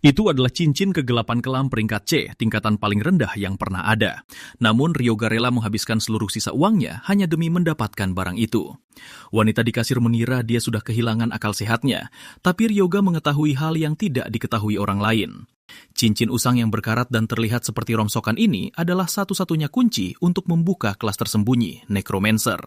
Itu adalah cincin kegelapan kelam peringkat C, tingkatan paling rendah yang pernah ada. Namun Ryoga rela menghabiskan seluruh sisa uangnya hanya demi mendapatkan barang itu. Wanita di kasir mengira dia sudah kehilangan akal sehatnya, tapi Ryoga mengetahui hal yang tidak diketahui orang lain. Cincin usang yang berkarat dan terlihat seperti rongsokan ini adalah satu-satunya kunci untuk membuka kelas tersembunyi, Necromancer.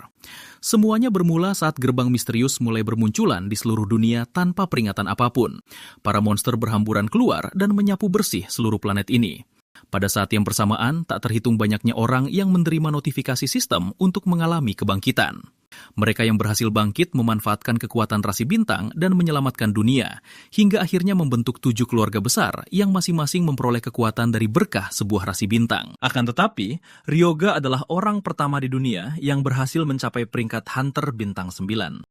Semuanya bermula saat gerbang misterius mulai bermunculan di seluruh dunia tanpa peringatan apapun. Para monster berhamburan keluar dan menyapu bersih seluruh planet ini. Pada saat yang bersamaan, tak terhitung banyaknya orang yang menerima notifikasi sistem untuk mengalami kebangkitan. Mereka yang berhasil bangkit memanfaatkan kekuatan rasi bintang dan menyelamatkan dunia, hingga akhirnya membentuk 7 keluarga besar yang masing-masing memperoleh kekuatan dari berkah sebuah rasi bintang. Akan tetapi, Ryoga adalah orang pertama di dunia yang berhasil mencapai peringkat Hunter Bintang 9.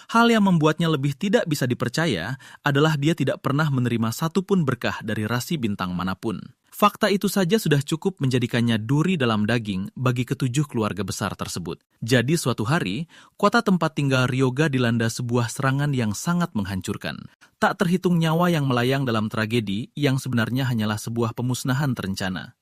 Hal yang membuatnya lebih tidak bisa dipercaya adalah dia tidak pernah menerima satupun berkah dari rasi bintang manapun. Fakta itu saja sudah cukup menjadikannya duri dalam daging bagi ketujuh keluarga besar tersebut. Jadi suatu hari, kota tempat tinggal Ryoga dilanda sebuah serangan yang sangat menghancurkan. Tak terhitung nyawa yang melayang dalam tragedi yang sebenarnya hanyalah sebuah pemusnahan terencana.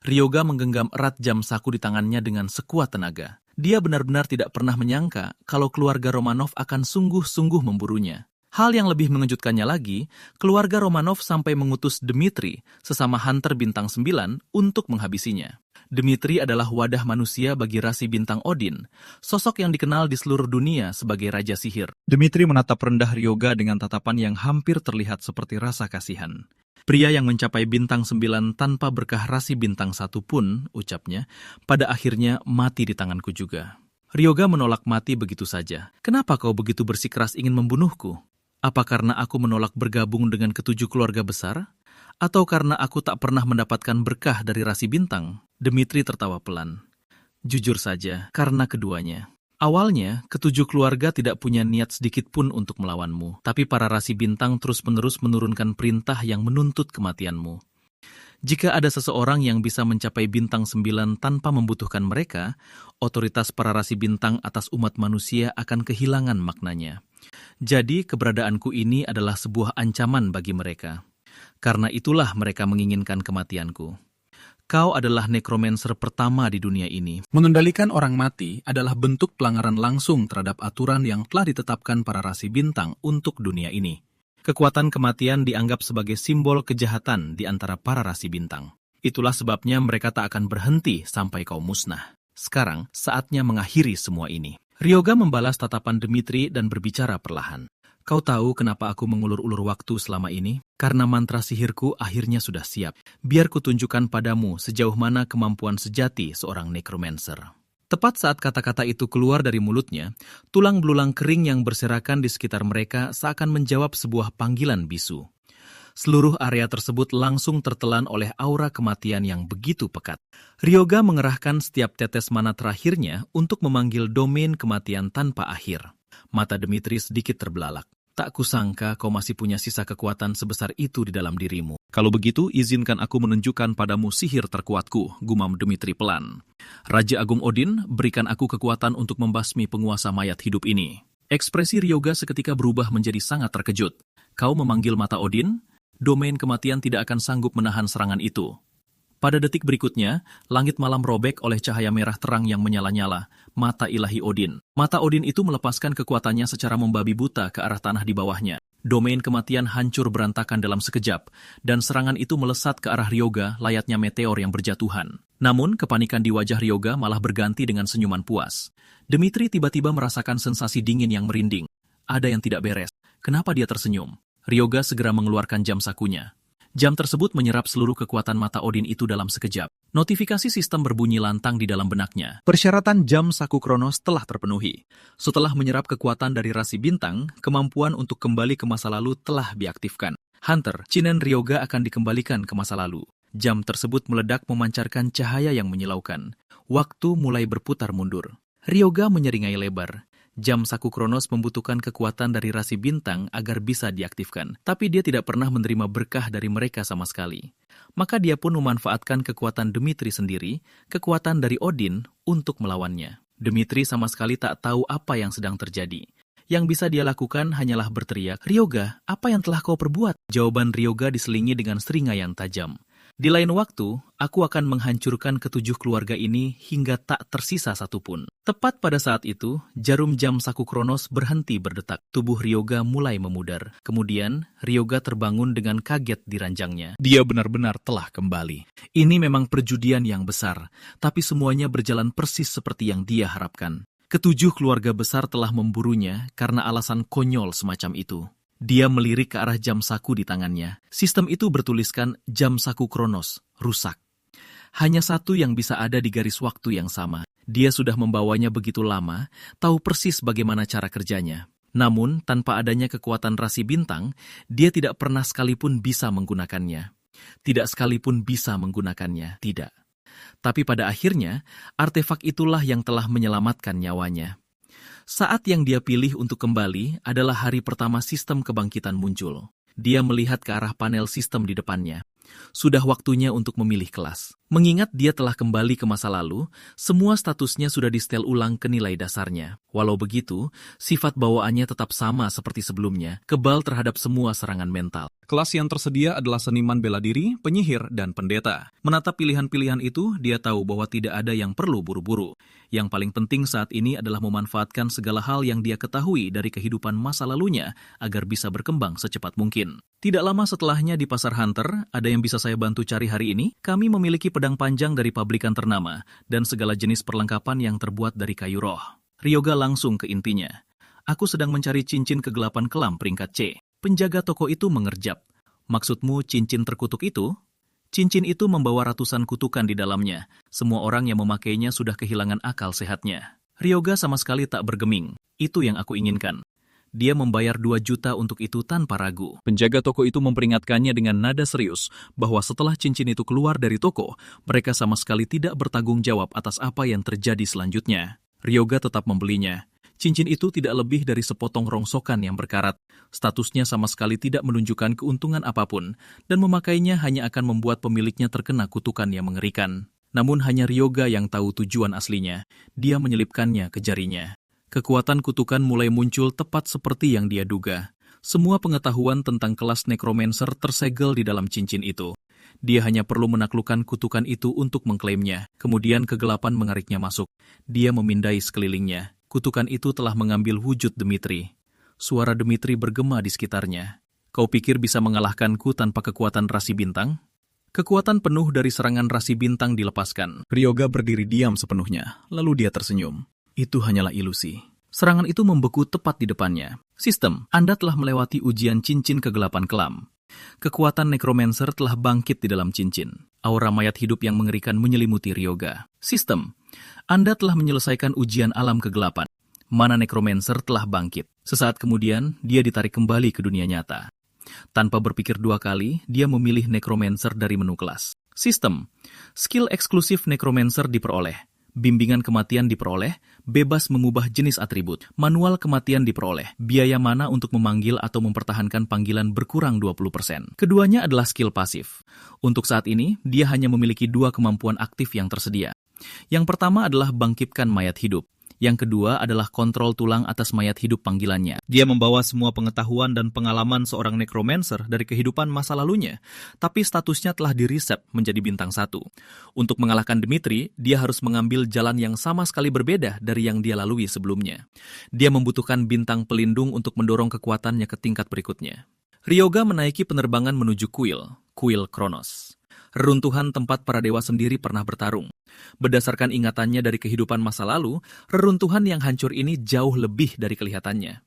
Ryoga menggenggam erat jam saku di tangannya dengan sekuat tenaga. Dia benar-benar tidak pernah menyangka kalau keluarga Romanov akan sungguh-sungguh memburunya. Hal yang lebih mengejutkannya lagi, keluarga Romanov sampai mengutus Dmitri, sesama Hunter Bintang 9, untuk menghabisinya. Dmitri adalah wadah manusia bagi rasi bintang Odin, sosok yang dikenal di seluruh dunia sebagai Raja Sihir. Dmitri menatap rendah Ryoga dengan tatapan yang hampir terlihat seperti rasa kasihan. Pria yang mencapai bintang 9 tanpa berkah rasi bintang 1 pun, ucapnya, pada akhirnya mati di tanganku juga. Ryoga menolak mati begitu saja. Kenapa kau begitu bersikeras ingin membunuhku? Apa karena aku menolak bergabung dengan ketujuh keluarga besar? Atau karena aku tak pernah mendapatkan berkah dari rasi bintang? Dmitri tertawa pelan. Jujur saja, karena keduanya. Awalnya, ketujuh keluarga tidak punya niat sedikit pun untuk melawanmu, tapi para rasi bintang terus-menerus menurunkan perintah yang menuntut kematianmu. Jika ada seseorang yang bisa mencapai bintang 9 tanpa membutuhkan mereka, otoritas para rasi bintang atas umat manusia akan kehilangan maknanya. Jadi, keberadaanku ini adalah sebuah ancaman bagi mereka. Karena itulah mereka menginginkan kematianku. Kau adalah necromancer pertama di dunia ini. Mengendalikan orang mati adalah bentuk pelanggaran langsung terhadap aturan yang telah ditetapkan para rasi bintang untuk dunia ini. Kekuatan kematian dianggap sebagai simbol kejahatan di antara para rasi bintang. Itulah sebabnya mereka tak akan berhenti sampai kau musnah. Sekarang, saatnya mengakhiri semua ini. Ryoga membalas tatapan Dmitri dan berbicara perlahan. Kau tahu kenapa aku mengulur-ulur waktu selama ini? Karena mantra sihirku akhirnya sudah siap. Biar kutunjukkan padamu sejauh mana kemampuan sejati seorang necromancer. Tepat saat kata-kata itu keluar dari mulutnya, tulang belulang kering yang berserakan di sekitar mereka seakan menjawab sebuah panggilan bisu. Seluruh area tersebut langsung tertelan oleh aura kematian yang begitu pekat. Ryoga mengerahkan setiap tetes mana terakhirnya untuk memanggil domain kematian tanpa akhir. Mata Dmitri sedikit terbelalak. Tak kusangka kau masih punya sisa kekuatan sebesar itu di dalam dirimu. Kalau begitu, izinkan aku menunjukkan padamu sihir terkuatku, gumam Dmitri pelan. Raja Agung Odin, berikan aku kekuatan untuk membasmi penguasa mayat hidup ini. Ekspresi Ryoga seketika berubah menjadi sangat terkejut. Kau memanggil mata Odin? Domain kematian tidak akan sanggup menahan serangan itu. Pada detik berikutnya, langit malam robek oleh cahaya merah terang yang menyala-nyala, mata ilahi Odin. Mata Odin itu melepaskan kekuatannya secara membabi buta ke arah tanah di bawahnya. Domain kematian hancur berantakan dalam sekejap, dan serangan itu melesat ke arah Ryoga layaknya meteor yang berjatuhan. Namun, kepanikan di wajah Ryoga malah berganti dengan senyuman puas. Dmitri tiba-tiba merasakan sensasi dingin yang merinding. Ada yang tidak beres. Kenapa dia tersenyum? Ryoga segera mengeluarkan jam sakunya. Jam tersebut menyerap seluruh kekuatan mata Odin itu dalam sekejap. Notifikasi sistem berbunyi lantang di dalam benaknya. Persyaratan jam saku Kronos telah terpenuhi. Setelah menyerap kekuatan dari rasi bintang, kemampuan untuk kembali ke masa lalu telah diaktifkan. Hunter, Chinen Ryoga akan dikembalikan ke masa lalu. Jam tersebut meledak memancarkan cahaya yang menyilaukan. Waktu mulai berputar mundur. Ryoga menyeringai lebar. Jam saku Kronos membutuhkan kekuatan dari rasi bintang agar bisa diaktifkan, tapi dia tidak pernah menerima berkah dari mereka sama sekali. Maka dia pun memanfaatkan kekuatan Dmitri sendiri, kekuatan dari Odin, untuk melawannya. Dmitri sama sekali tak tahu apa yang sedang terjadi. Yang bisa dia lakukan hanyalah berteriak, "Ryoga, apa yang telah kau perbuat?" Jawaban Ryoga diselingi dengan seringai yang tajam. "Di lain waktu, aku akan menghancurkan ketujuh keluarga ini hingga tak tersisa satupun." Tepat pada saat itu, jarum jam saku Kronos berhenti berdetak. Tubuh Ryoga mulai memudar. Kemudian, Ryoga terbangun dengan kaget di ranjangnya. Dia benar-benar telah kembali. Ini memang perjudian yang besar, tapi semuanya berjalan persis seperti yang dia harapkan. Ketujuh keluarga besar telah memburunya karena alasan konyol semacam itu. Dia melirik ke arah jam saku di tangannya. Sistem itu bertuliskan jam saku Kronos, rusak. Hanya satu yang bisa ada di garis waktu yang sama. Dia sudah membawanya begitu lama, tahu persis bagaimana cara kerjanya. Namun, tanpa adanya kekuatan rasi bintang, dia tidak pernah sekalipun bisa menggunakannya. Tidak sekalipun bisa menggunakannya, tidak. Tapi pada akhirnya, artefak itulah yang telah menyelamatkan nyawanya. Saat yang dia pilih untuk kembali adalah hari pertama sistem kebangkitan muncul. Dia melihat ke arah panel sistem di depannya. Sudah waktunya untuk memilih kelas. Mengingat dia telah kembali ke masa lalu, semua statusnya sudah di-setel ulang ke nilai dasarnya. Walau begitu, sifat bawaannya tetap sama seperti sebelumnya, kebal terhadap semua serangan mental. Kelas yang tersedia adalah seniman bela diri, penyihir, dan pendeta. Menatap pilihan-pilihan itu, dia tahu bahwa tidak ada yang perlu buru-buru. Yang paling penting saat ini adalah memanfaatkan segala hal yang dia ketahui dari kehidupan masa lalunya agar bisa berkembang secepat mungkin. Tidak lama setelahnya di Pasar Hunter, ada yang bisa saya bantu cari hari ini? Kami memiliki pedang panjang dari pabrikan ternama dan segala jenis perlengkapan yang terbuat dari kayu roh. Ryoga langsung ke intinya. Aku sedang mencari cincin kegelapan kelam peringkat C. Penjaga toko itu mengerjap. Maksudmu cincin terkutuk itu? Cincin itu membawa ratusan kutukan di dalamnya. Semua orang yang memakainya sudah kehilangan akal sehatnya. Ryoga sama sekali tak bergeming. Itu yang aku inginkan. Dia membayar 2 juta untuk itu tanpa ragu. Penjaga toko itu memperingatkannya dengan nada serius bahwa setelah cincin itu keluar dari toko, mereka sama sekali tidak bertanggung jawab atas apa yang terjadi selanjutnya. Ryoga tetap membelinya. Cincin itu tidak lebih dari sepotong rongsokan yang berkarat. Statusnya sama sekali tidak menunjukkan keuntungan apapun, dan memakainya hanya akan membuat pemiliknya terkena kutukan yang mengerikan. Namun hanya Ryoga yang tahu tujuan aslinya. Dia menyelipkannya ke jarinya. Kekuatan kutukan mulai muncul tepat seperti yang dia duga. Semua pengetahuan tentang kelas necromancer tersegel di dalam cincin itu. Dia hanya perlu menaklukkan kutukan itu untuk mengklaimnya. Kemudian kegelapan mengariknya masuk. Dia memindai sekelilingnya. Kutukan itu telah mengambil wujud Dmitri. Suara Dmitri bergema di sekitarnya. Kau pikir bisa mengalahkanku tanpa kekuatan rasi bintang? Kekuatan penuh dari serangan rasi bintang dilepaskan. Ryoga berdiri diam sepenuhnya, lalu dia tersenyum. Itu hanyalah ilusi. Serangan itu membeku tepat di depannya. Sistem, Anda telah melewati ujian cincin kegelapan kelam. Kekuatan necromancer telah bangkit di dalam cincin. Aura mayat hidup yang mengerikan menyelimuti Ryoga. Sistem, Anda telah menyelesaikan ujian alam kegelapan. Mana necromancer telah bangkit. Sesaat kemudian, dia ditarik kembali ke dunia nyata. Tanpa berpikir 2 kali, dia memilih necromancer dari menu kelas. Sistem, skill eksklusif necromancer diperoleh. Bimbingan kematian diperoleh, bebas mengubah jenis atribut. Manual kematian diperoleh, biaya mana untuk memanggil atau mempertahankan panggilan berkurang 20%. Keduanya adalah skill pasif. Untuk saat ini, dia hanya memiliki 2 kemampuan aktif yang tersedia. Yang pertama adalah bangkitkan mayat hidup. Yang kedua adalah kontrol tulang atas mayat hidup panggilannya. Dia membawa semua pengetahuan dan pengalaman seorang necromancer dari kehidupan masa lalunya, tapi statusnya telah di-reset menjadi bintang 1. Untuk mengalahkan Dmitri, dia harus mengambil jalan yang sama sekali berbeda dari yang dia lalui sebelumnya. Dia membutuhkan bintang pelindung untuk mendorong kekuatannya ke tingkat berikutnya. Ryoga menaiki penerbangan menuju kuil Kronos. Reruntuhan tempat para dewa sendiri pernah bertarung. Berdasarkan ingatannya dari kehidupan masa lalu, reruntuhan yang hancur ini jauh lebih dari kelihatannya.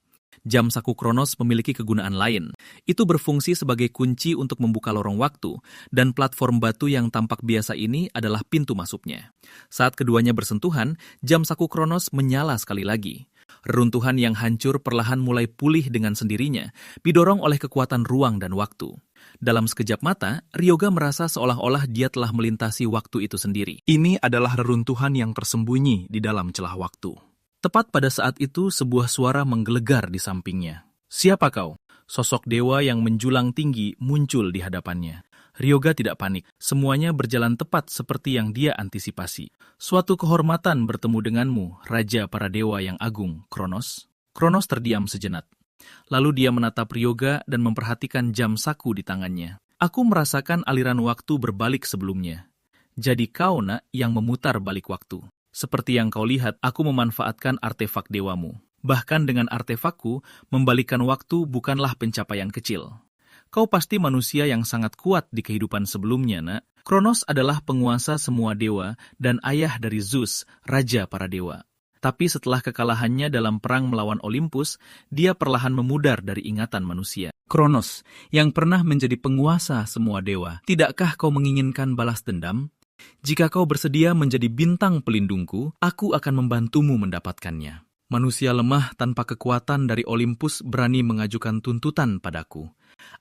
Jam saku Kronos memiliki kegunaan lain. Itu berfungsi sebagai kunci untuk membuka lorong waktu, dan platform batu yang tampak biasa ini adalah pintu masuknya. Saat keduanya bersentuhan, jam saku Kronos menyala sekali lagi. Reruntuhan yang hancur perlahan mulai pulih dengan sendirinya, didorong oleh kekuatan ruang dan waktu. Dalam sekejap mata, Ryoga merasa seolah-olah dia telah melintasi waktu itu sendiri. Ini adalah reruntuhan yang tersembunyi di dalam celah waktu. Tepat pada saat itu, sebuah suara menggelegar di sampingnya. "Siapa kau?" Sosok dewa yang menjulang tinggi muncul di hadapannya. Ryoga tidak panik. Semuanya berjalan tepat seperti yang dia antisipasi. "Suatu kehormatan bertemu denganmu, Raja para Dewa yang Agung, Kronos." Kronos terdiam sejenak. Lalu dia menatap Ryoga dan memperhatikan jam saku di tangannya. Aku merasakan aliran waktu berbalik sebelumnya. Jadi kau, Nak, yang memutar balik waktu. Seperti yang kau lihat, aku memanfaatkan artefak dewamu. Bahkan dengan artefakku, membalikkan waktu bukanlah pencapaian kecil. Kau pasti manusia yang sangat kuat di kehidupan sebelumnya, Nak. Kronos adalah penguasa semua dewa dan ayah dari Zeus, raja para dewa. Tapi setelah kekalahannya dalam perang melawan Olympus, dia perlahan memudar dari ingatan manusia. Kronos, yang pernah menjadi penguasa semua dewa, tidakkah kau menginginkan balas dendam? Jika kau bersedia menjadi bintang pelindungku, aku akan membantumu mendapatkannya. Manusia lemah tanpa kekuatan dari Olympus berani mengajukan tuntutan padaku.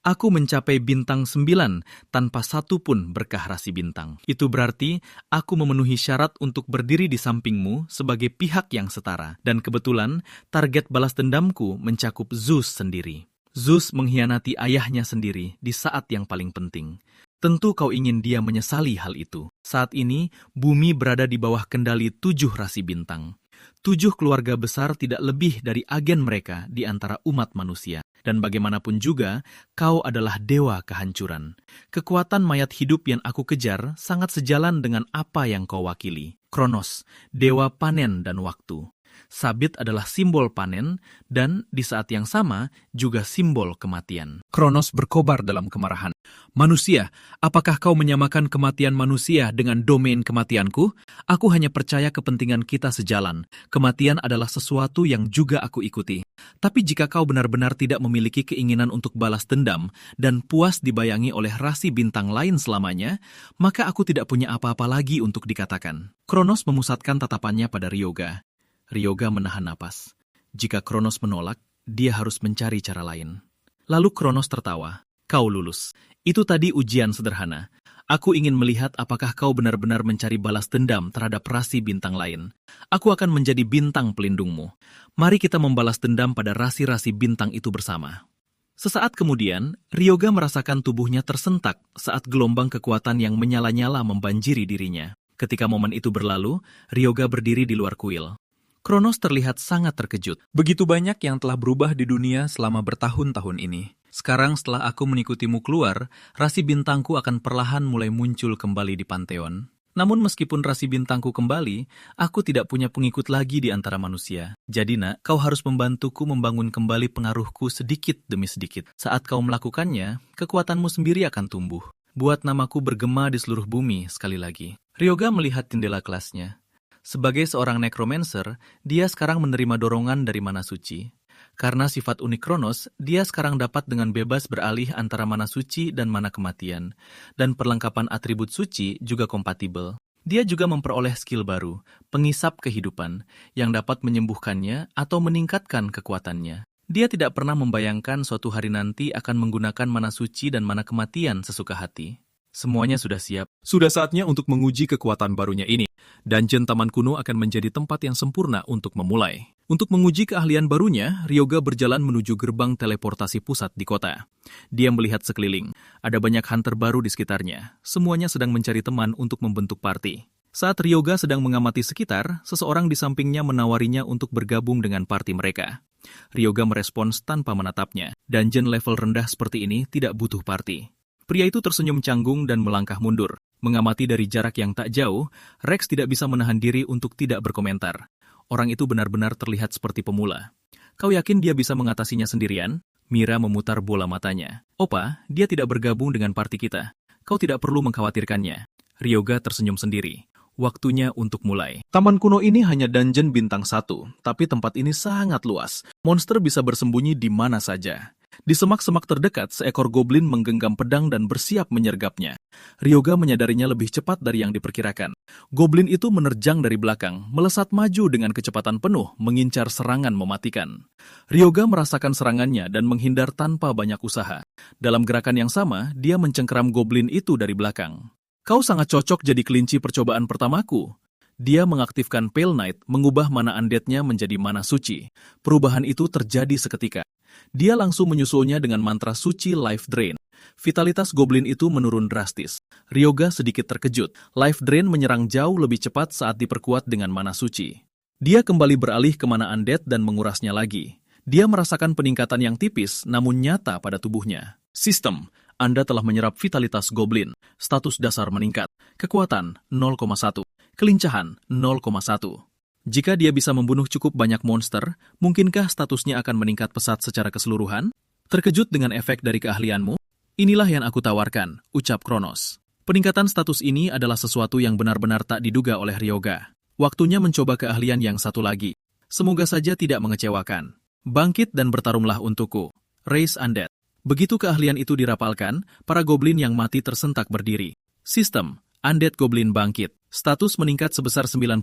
Aku mencapai bintang 9 tanpa satu pun berkah rasi bintang. Itu berarti aku memenuhi syarat untuk berdiri di sampingmu sebagai pihak yang setara. Dan kebetulan target balas dendamku mencakup Zeus sendiri. Zeus mengkhianati ayahnya sendiri di saat yang paling penting. Tentu kau ingin dia menyesali hal itu. Saat ini, bumi berada di bawah kendali 7 rasi bintang. 7 keluarga besar tidak lebih dari agen mereka di antara umat manusia. Dan bagaimanapun juga, kau adalah dewa kehancuran. Kekuatan mayat hidup yang aku kejar sangat sejalan dengan apa yang kau wakili. Kronos, dewa panen dan waktu. Sabit adalah simbol panen, dan di saat yang sama juga simbol kematian. Kronos berkobar dalam kemarahan. Manusia, apakah kau menyamakan kematian manusia dengan domain kematianku? Aku hanya percaya kepentingan kita sejalan. Kematian adalah sesuatu yang juga aku ikuti. Tapi jika kau benar-benar tidak memiliki keinginan untuk balas dendam dan puas dibayangi oleh rasi bintang lain selamanya, maka aku tidak punya apa-apa lagi untuk dikatakan. Kronos memusatkan tatapannya pada Ryoga. Ryoga menahan napas. Jika Kronos menolak, dia harus mencari cara lain. Lalu Kronos tertawa. Kau lulus. Itu tadi ujian sederhana. Aku ingin melihat apakah kau benar-benar mencari balas dendam terhadap rasi bintang lain. Aku akan menjadi bintang pelindungmu. Mari kita membalas dendam pada rasi-rasi bintang itu bersama. Sesaat kemudian, Ryoga merasakan tubuhnya tersentak saat gelombang kekuatan yang menyala-nyala membanjiri dirinya. Ketika momen itu berlalu, Ryoga berdiri di luar kuil. Kronos terlihat sangat terkejut. Begitu banyak yang telah berubah di dunia selama bertahun-tahun ini. Sekarang setelah aku mengikutimu keluar, rasi bintangku akan perlahan mulai muncul kembali di Pantheon. Namun meskipun rasi bintangku kembali, aku tidak punya pengikut lagi di antara manusia. Jadi Nak, kau harus membantuku membangun kembali pengaruhku sedikit demi sedikit. Saat kau melakukannya, kekuatanmu sendiri akan tumbuh. Buat namaku bergema di seluruh bumi sekali lagi. Ryoga melihat jendela kelasnya. Sebagai seorang necromancer, dia sekarang menerima dorongan dari mana suci. Karena sifat unik Kronos, dia sekarang dapat dengan bebas beralih antara mana suci dan mana kematian. Dan perlengkapan atribut suci juga kompatibel. Dia juga memperoleh skill baru, pengisap kehidupan, yang dapat menyembuhkannya atau meningkatkan kekuatannya. Dia tidak pernah membayangkan suatu hari nanti akan menggunakan mana suci dan mana kematian sesuka hati. Semuanya sudah siap. Sudah saatnya untuk menguji kekuatan barunya ini. Dungeon Taman Kuno akan menjadi tempat yang sempurna untuk memulai. Untuk menguji keahlian barunya, Ryoga berjalan menuju gerbang teleportasi pusat di kota. Dia melihat sekeliling. Ada banyak hunter baru di sekitarnya. Semuanya sedang mencari teman untuk membentuk party. Saat Ryoga sedang mengamati sekitar, seseorang di sampingnya menawarinya untuk bergabung dengan party mereka. Ryoga merespons tanpa menatapnya. Dungeon level rendah seperti ini tidak butuh party. Pria itu tersenyum canggung dan melangkah mundur. Mengamati dari jarak yang tak jauh, Rex tidak bisa menahan diri untuk tidak berkomentar. Orang itu benar-benar terlihat seperti pemula. Kau yakin dia bisa mengatasinya sendirian? Mira memutar bola matanya. Opa, dia tidak bergabung dengan party kita. Kau tidak perlu mengkhawatirkannya. Ryoga tersenyum sendiri. Waktunya untuk mulai. Taman Kuno ini hanya dungeon bintang 1, tapi tempat ini sangat luas. Monster bisa bersembunyi di mana saja. Di semak-semak terdekat, seekor goblin menggenggam pedang dan bersiap menyergapnya. Ryoga menyadarinya lebih cepat dari yang diperkirakan. Goblin itu menerjang dari belakang, melesat maju dengan kecepatan penuh, mengincar serangan mematikan. Ryoga merasakan serangannya dan menghindar tanpa banyak usaha. Dalam gerakan yang sama, dia mencengkeram goblin itu dari belakang. Kau sangat cocok jadi kelinci percobaan pertamaku. Dia mengaktifkan Pale Knight, mengubah mana undead-nya menjadi mana suci. Perubahan itu terjadi seketika. Dia langsung menyusulnya dengan mantra suci Life Drain. Vitalitas goblin itu menurun drastis. Ryoga sedikit terkejut. Life Drain menyerang jauh lebih cepat saat diperkuat dengan mana suci. Dia kembali beralih ke mana undead dan mengurasnya lagi. Dia merasakan peningkatan yang tipis namun nyata pada tubuhnya. Sistem, Anda telah menyerap vitalitas goblin. Status dasar meningkat. Kekuatan 0,1. Kelincahan 0,1. Jika dia bisa membunuh cukup banyak monster, mungkinkah statusnya akan meningkat pesat secara keseluruhan? Terkejut dengan efek dari keahlianmu? Inilah yang aku tawarkan, ucap Kronos. Peningkatan status ini adalah sesuatu yang benar-benar tak diduga oleh Ryoga. Waktunya mencoba keahlian yang satu lagi. Semoga saja tidak mengecewakan. Bangkit dan bertarunglah untukku. Raise Undead. Begitu keahlian itu dirapalkan, para goblin yang mati tersentak berdiri. Sistem, Undead Goblin bangkit. Status meningkat sebesar 97%.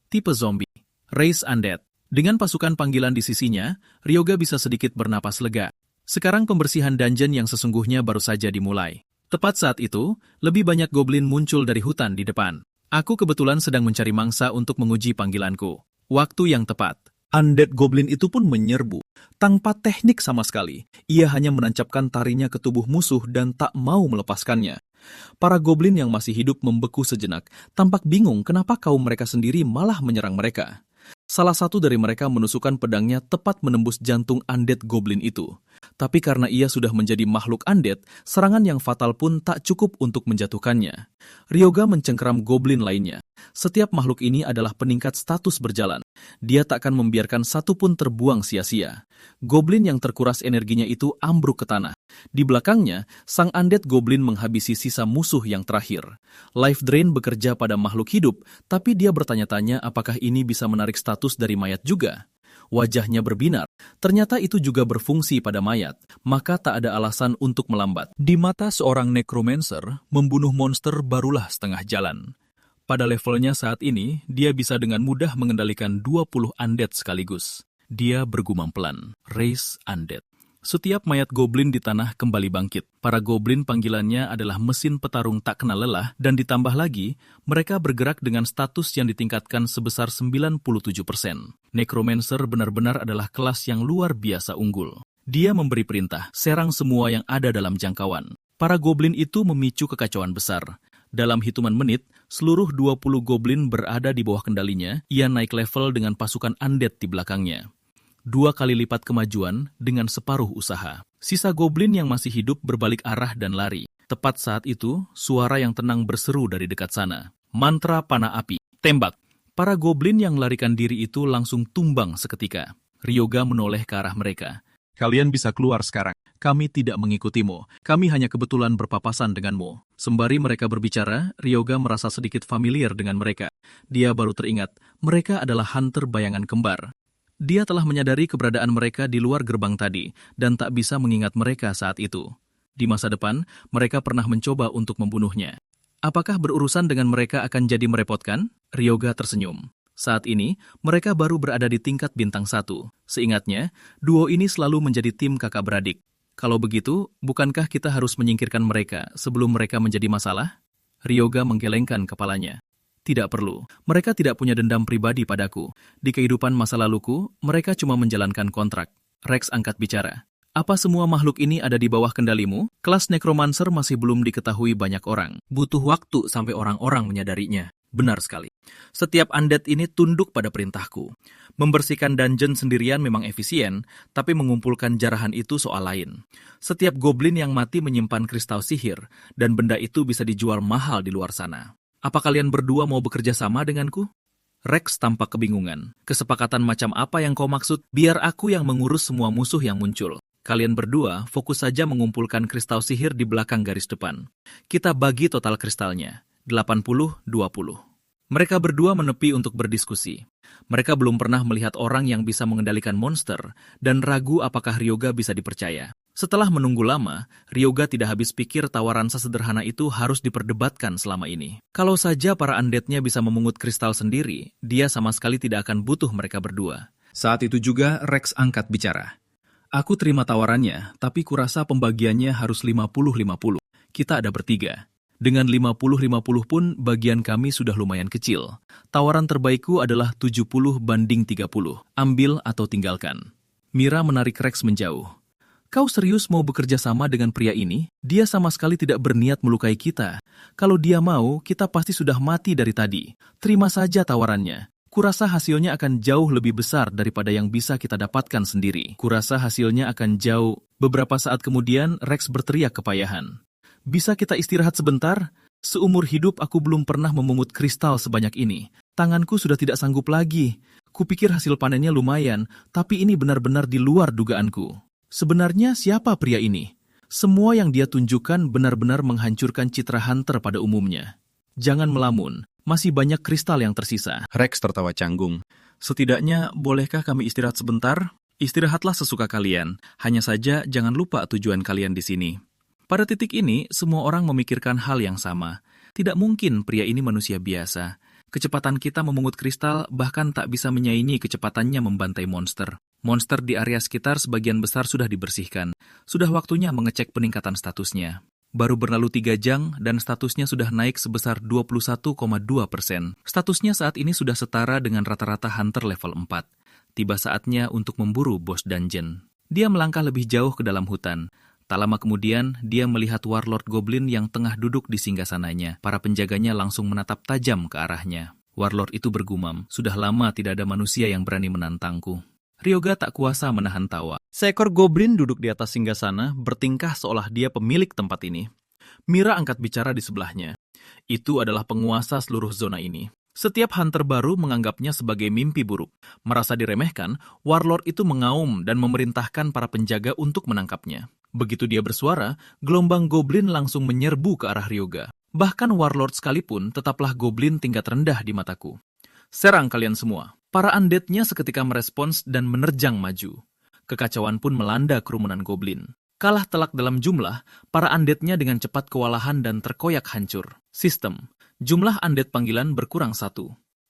Tipe zombie. Raise Undead. Dengan pasukan panggilan di sisinya, Ryoga bisa sedikit bernapas lega. Sekarang pembersihan dungeon yang sesungguhnya baru saja dimulai. Tepat saat itu, lebih banyak goblin muncul dari hutan di depan. Aku kebetulan sedang mencari mangsa untuk menguji panggilanku. Waktu yang tepat. Undead Goblin itu pun menyerbu. Tanpa teknik sama sekali, ia hanya menancapkan tarinya ke tubuh musuh dan tak mau melepaskannya. Para goblin yang masih hidup membeku sejenak, tampak bingung kenapa kaum mereka sendiri malah menyerang mereka. Salah satu dari mereka menusukkan pedangnya tepat menembus jantung undead goblin itu. Tapi karena ia sudah menjadi makhluk undead, serangan yang fatal pun tak cukup untuk menjatuhkannya. Ryoga mencengkeram goblin lainnya. Setiap makhluk ini adalah peningkat status berjalan. Dia tak akan membiarkan satu pun terbuang sia-sia. Goblin yang terkuras energinya itu ambruk ke tanah. Di belakangnya, sang undead goblin menghabisi sisa musuh yang terakhir. Life Drain bekerja pada makhluk hidup, tapi dia bertanya-tanya apakah ini bisa menarik status dari mayat juga. Wajahnya berbinar. Ternyata itu juga berfungsi pada mayat, maka tak ada alasan untuk melambat. Di mata seorang necromancer, membunuh monster barulah setengah jalan. Pada levelnya saat ini, dia bisa dengan mudah mengendalikan 20 undead sekaligus. Dia bergumam pelan, Raise Undead. Setiap mayat goblin di tanah kembali bangkit. Para goblin panggilannya adalah mesin petarung tak kenal lelah, dan ditambah lagi, mereka bergerak dengan status yang ditingkatkan sebesar 97%. Necromancer benar-benar adalah kelas yang luar biasa unggul. Dia memberi perintah, serang semua yang ada dalam jangkauan. Para goblin itu memicu kekacauan besar. Dalam hitungan menit, seluruh 20 goblin berada di bawah kendalinya, ia naik level dengan pasukan undead di belakangnya. 2 kali lipat kemajuan dengan separuh usaha. Sisa goblin yang masih hidup berbalik arah dan lari. Tepat saat itu, suara yang tenang berseru dari dekat sana. Mantra panah api. Tembak. Para goblin yang larikan diri itu langsung tumbang seketika. Ryoga menoleh ke arah mereka. Kalian bisa keluar sekarang. Kami tidak mengikutimu. Kami hanya kebetulan berpapasan denganmu. Sembari mereka berbicara, Ryoga merasa sedikit familiar dengan mereka. Dia baru teringat, mereka adalah hunter bayangan kembar. Dia telah menyadari keberadaan mereka di luar gerbang tadi, dan tak bisa mengingat mereka saat itu. Di masa depan, mereka pernah mencoba untuk membunuhnya. Apakah berurusan dengan mereka akan jadi merepotkan? Ryoga tersenyum. Saat ini, mereka baru berada di tingkat bintang 1. Seingatnya, duo ini selalu menjadi tim kakak beradik. Kalau begitu, bukankah kita harus menyingkirkan mereka sebelum mereka menjadi masalah? Ryoga menggelengkan kepalanya. Tidak perlu. Mereka tidak punya dendam pribadi padaku. Di kehidupan masa laluku, mereka cuma menjalankan kontrak. Rex angkat bicara. Apa semua makhluk ini ada di bawah kendalimu? Kelas necromancer masih belum diketahui banyak orang. Butuh waktu sampai orang-orang menyadarinya. Benar sekali. Setiap undead ini tunduk pada perintahku. Membersihkan dungeon sendirian memang efisien, tapi mengumpulkan jarahan itu soal lain. Setiap goblin yang mati menyimpan kristal sihir, dan benda itu bisa dijual mahal di luar sana. Apa kalian berdua mau bekerja sama denganku? Rex tampak kebingungan. Kesepakatan macam apa yang kau maksud? Biar aku yang mengurus semua musuh yang muncul. Kalian berdua fokus saja mengumpulkan kristal sihir di belakang garis depan. Kita bagi total kristalnya. 80-20. Mereka berdua menepi untuk berdiskusi. Mereka belum pernah melihat orang yang bisa mengendalikan monster, dan ragu apakah Ryoga bisa dipercaya. Setelah menunggu lama, Ryoga tidak habis pikir tawaran sesederhana itu harus diperdebatkan selama ini. Kalau saja para undead-nya bisa memungut kristal sendiri, dia sama sekali tidak akan butuh mereka berdua. Saat itu juga Rex angkat bicara. Aku terima tawarannya, tapi kurasa pembagiannya harus 50-50. Kita ada bertiga. Dengan 50-50 pun bagian kami sudah lumayan kecil. Tawaran terbaikku adalah 70-30. Ambil atau tinggalkan. Mira menarik Rex menjauh. Kau serius mau bekerja sama dengan pria ini? Dia sama sekali tidak berniat melukai kita. Kalau dia mau, kita pasti sudah mati dari tadi. Terima saja tawarannya. Kurasa hasilnya akan jauh lebih besar daripada yang bisa kita dapatkan sendiri. Kurasa hasilnya akan jauh. Beberapa saat kemudian, Rex berteriak kepayahan. Bisa kita istirahat sebentar? Seumur hidup aku belum pernah memungut kristal sebanyak ini. Tanganku sudah tidak sanggup lagi. Kupikir hasil panennya lumayan, tapi ini benar-benar di luar dugaanku. Sebenarnya siapa pria ini? Semua yang dia tunjukkan benar-benar menghancurkan citra Hunter pada umumnya. Jangan melamun. Masih banyak kristal yang tersisa. Rex tertawa canggung. Setidaknya, bolehkah kami istirahat sebentar? Istirahatlah sesuka kalian. Hanya saja jangan lupa tujuan kalian di sini. Pada titik ini, semua orang memikirkan hal yang sama. Tidak mungkin pria ini manusia biasa. Kecepatan kita memungut kristal bahkan tak bisa menyaingi kecepatannya membantai monster. Monster di area sekitar sebagian besar sudah dibersihkan. Sudah waktunya mengecek peningkatan statusnya. Baru berlalu 3 jam dan statusnya sudah naik sebesar 21,2%. Statusnya saat ini sudah setara dengan rata-rata Hunter level 4. Tiba saatnya untuk memburu bos dungeon. Dia melangkah lebih jauh ke dalam hutan. Tak lama kemudian, dia melihat Warlord Goblin yang tengah duduk di singgasananya. Para penjaganya langsung menatap tajam ke arahnya. Warlord itu bergumam, sudah lama tidak ada manusia yang berani menantangku. Ryoga tak kuasa menahan tawa. Seekor goblin duduk di atas singgasana, bertingkah seolah dia pemilik tempat ini. Mira angkat bicara di sebelahnya. Itu adalah penguasa seluruh zona ini. Setiap hunter baru menganggapnya sebagai mimpi buruk. Merasa diremehkan, Warlord itu mengaum dan memerintahkan para penjaga untuk menangkapnya. Begitu dia bersuara, gelombang goblin langsung menyerbu ke arah Ryoga. Bahkan Warlord sekalipun tetaplah goblin tingkat rendah di mataku. Serang kalian semua. Para undead-nya seketika merespons dan menerjang maju. Kekacauan pun melanda kerumunan goblin. Kalah telak dalam jumlah, para undead-nya dengan cepat kewalahan dan terkoyak hancur. Sistem. Jumlah undead panggilan berkurang 1.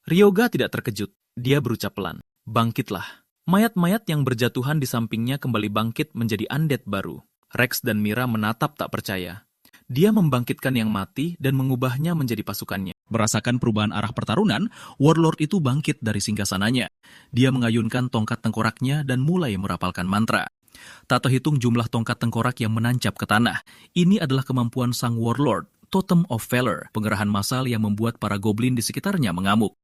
Ryoga tidak terkejut. Dia berucap pelan. Bangkitlah. Mayat-mayat yang berjatuhan di sampingnya kembali bangkit menjadi undead baru. Rex dan Mira menatap tak percaya. Dia membangkitkan yang mati dan mengubahnya menjadi pasukannya. Merasakan perubahan arah pertarungan, Warlord itu bangkit dari singgasananya. Dia mengayunkan tongkat tengkoraknya dan mulai merapalkan mantra. Tak terhitung jumlah tongkat tengkorak yang menancap ke tanah. Ini adalah kemampuan sang Warlord, Totem of Valor, pengerahan massal yang membuat para goblin di sekitarnya mengamuk.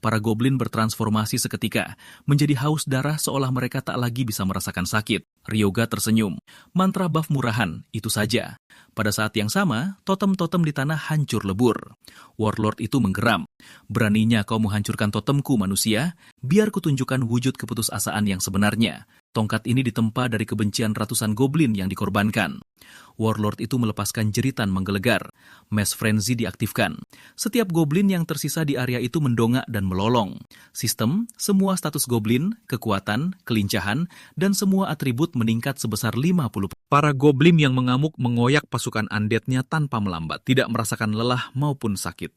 Para goblin bertransformasi seketika, menjadi haus darah seolah mereka tak lagi bisa merasakan sakit. Ryoga tersenyum. Mantra buff murahan, itu saja. Pada saat yang sama, totem-totem di tanah hancur lebur. Warlord itu menggeram. Beraninya kau menghancurkan totemku, manusia? Biar kutunjukkan wujud keputusasaan yang sebenarnya. Tongkat ini ditempa dari kebencian ratusan goblin yang dikorbankan. Warlord itu melepaskan jeritan menggelegar. Mass Frenzy diaktifkan. Setiap goblin yang tersisa di area itu mendongak dan melolong. Sistem, semua status goblin, kekuatan, kelincahan, dan semua atribut meningkat sebesar 50%. Para goblin yang mengamuk mengoyak pasukan undead-nya tanpa melambat, tidak merasakan lelah maupun sakit.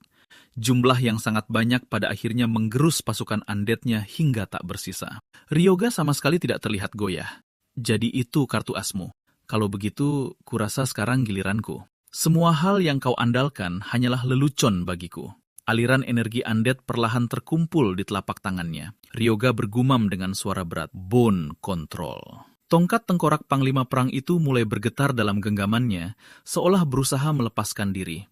Jumlah yang sangat banyak pada akhirnya menggerus pasukan undead-nya hingga tak bersisa. Ryoga sama sekali tidak terlihat goyah. Jadi itu kartu asmu. Kalau begitu, kurasa sekarang giliranku. Semua hal yang kau andalkan hanyalah lelucon bagiku. Aliran energi undead perlahan terkumpul di telapak tangannya. Ryoga bergumam dengan suara berat. Bone Control. Tongkat tengkorak Panglima Perang itu mulai bergetar dalam genggamannya, seolah berusaha melepaskan diri.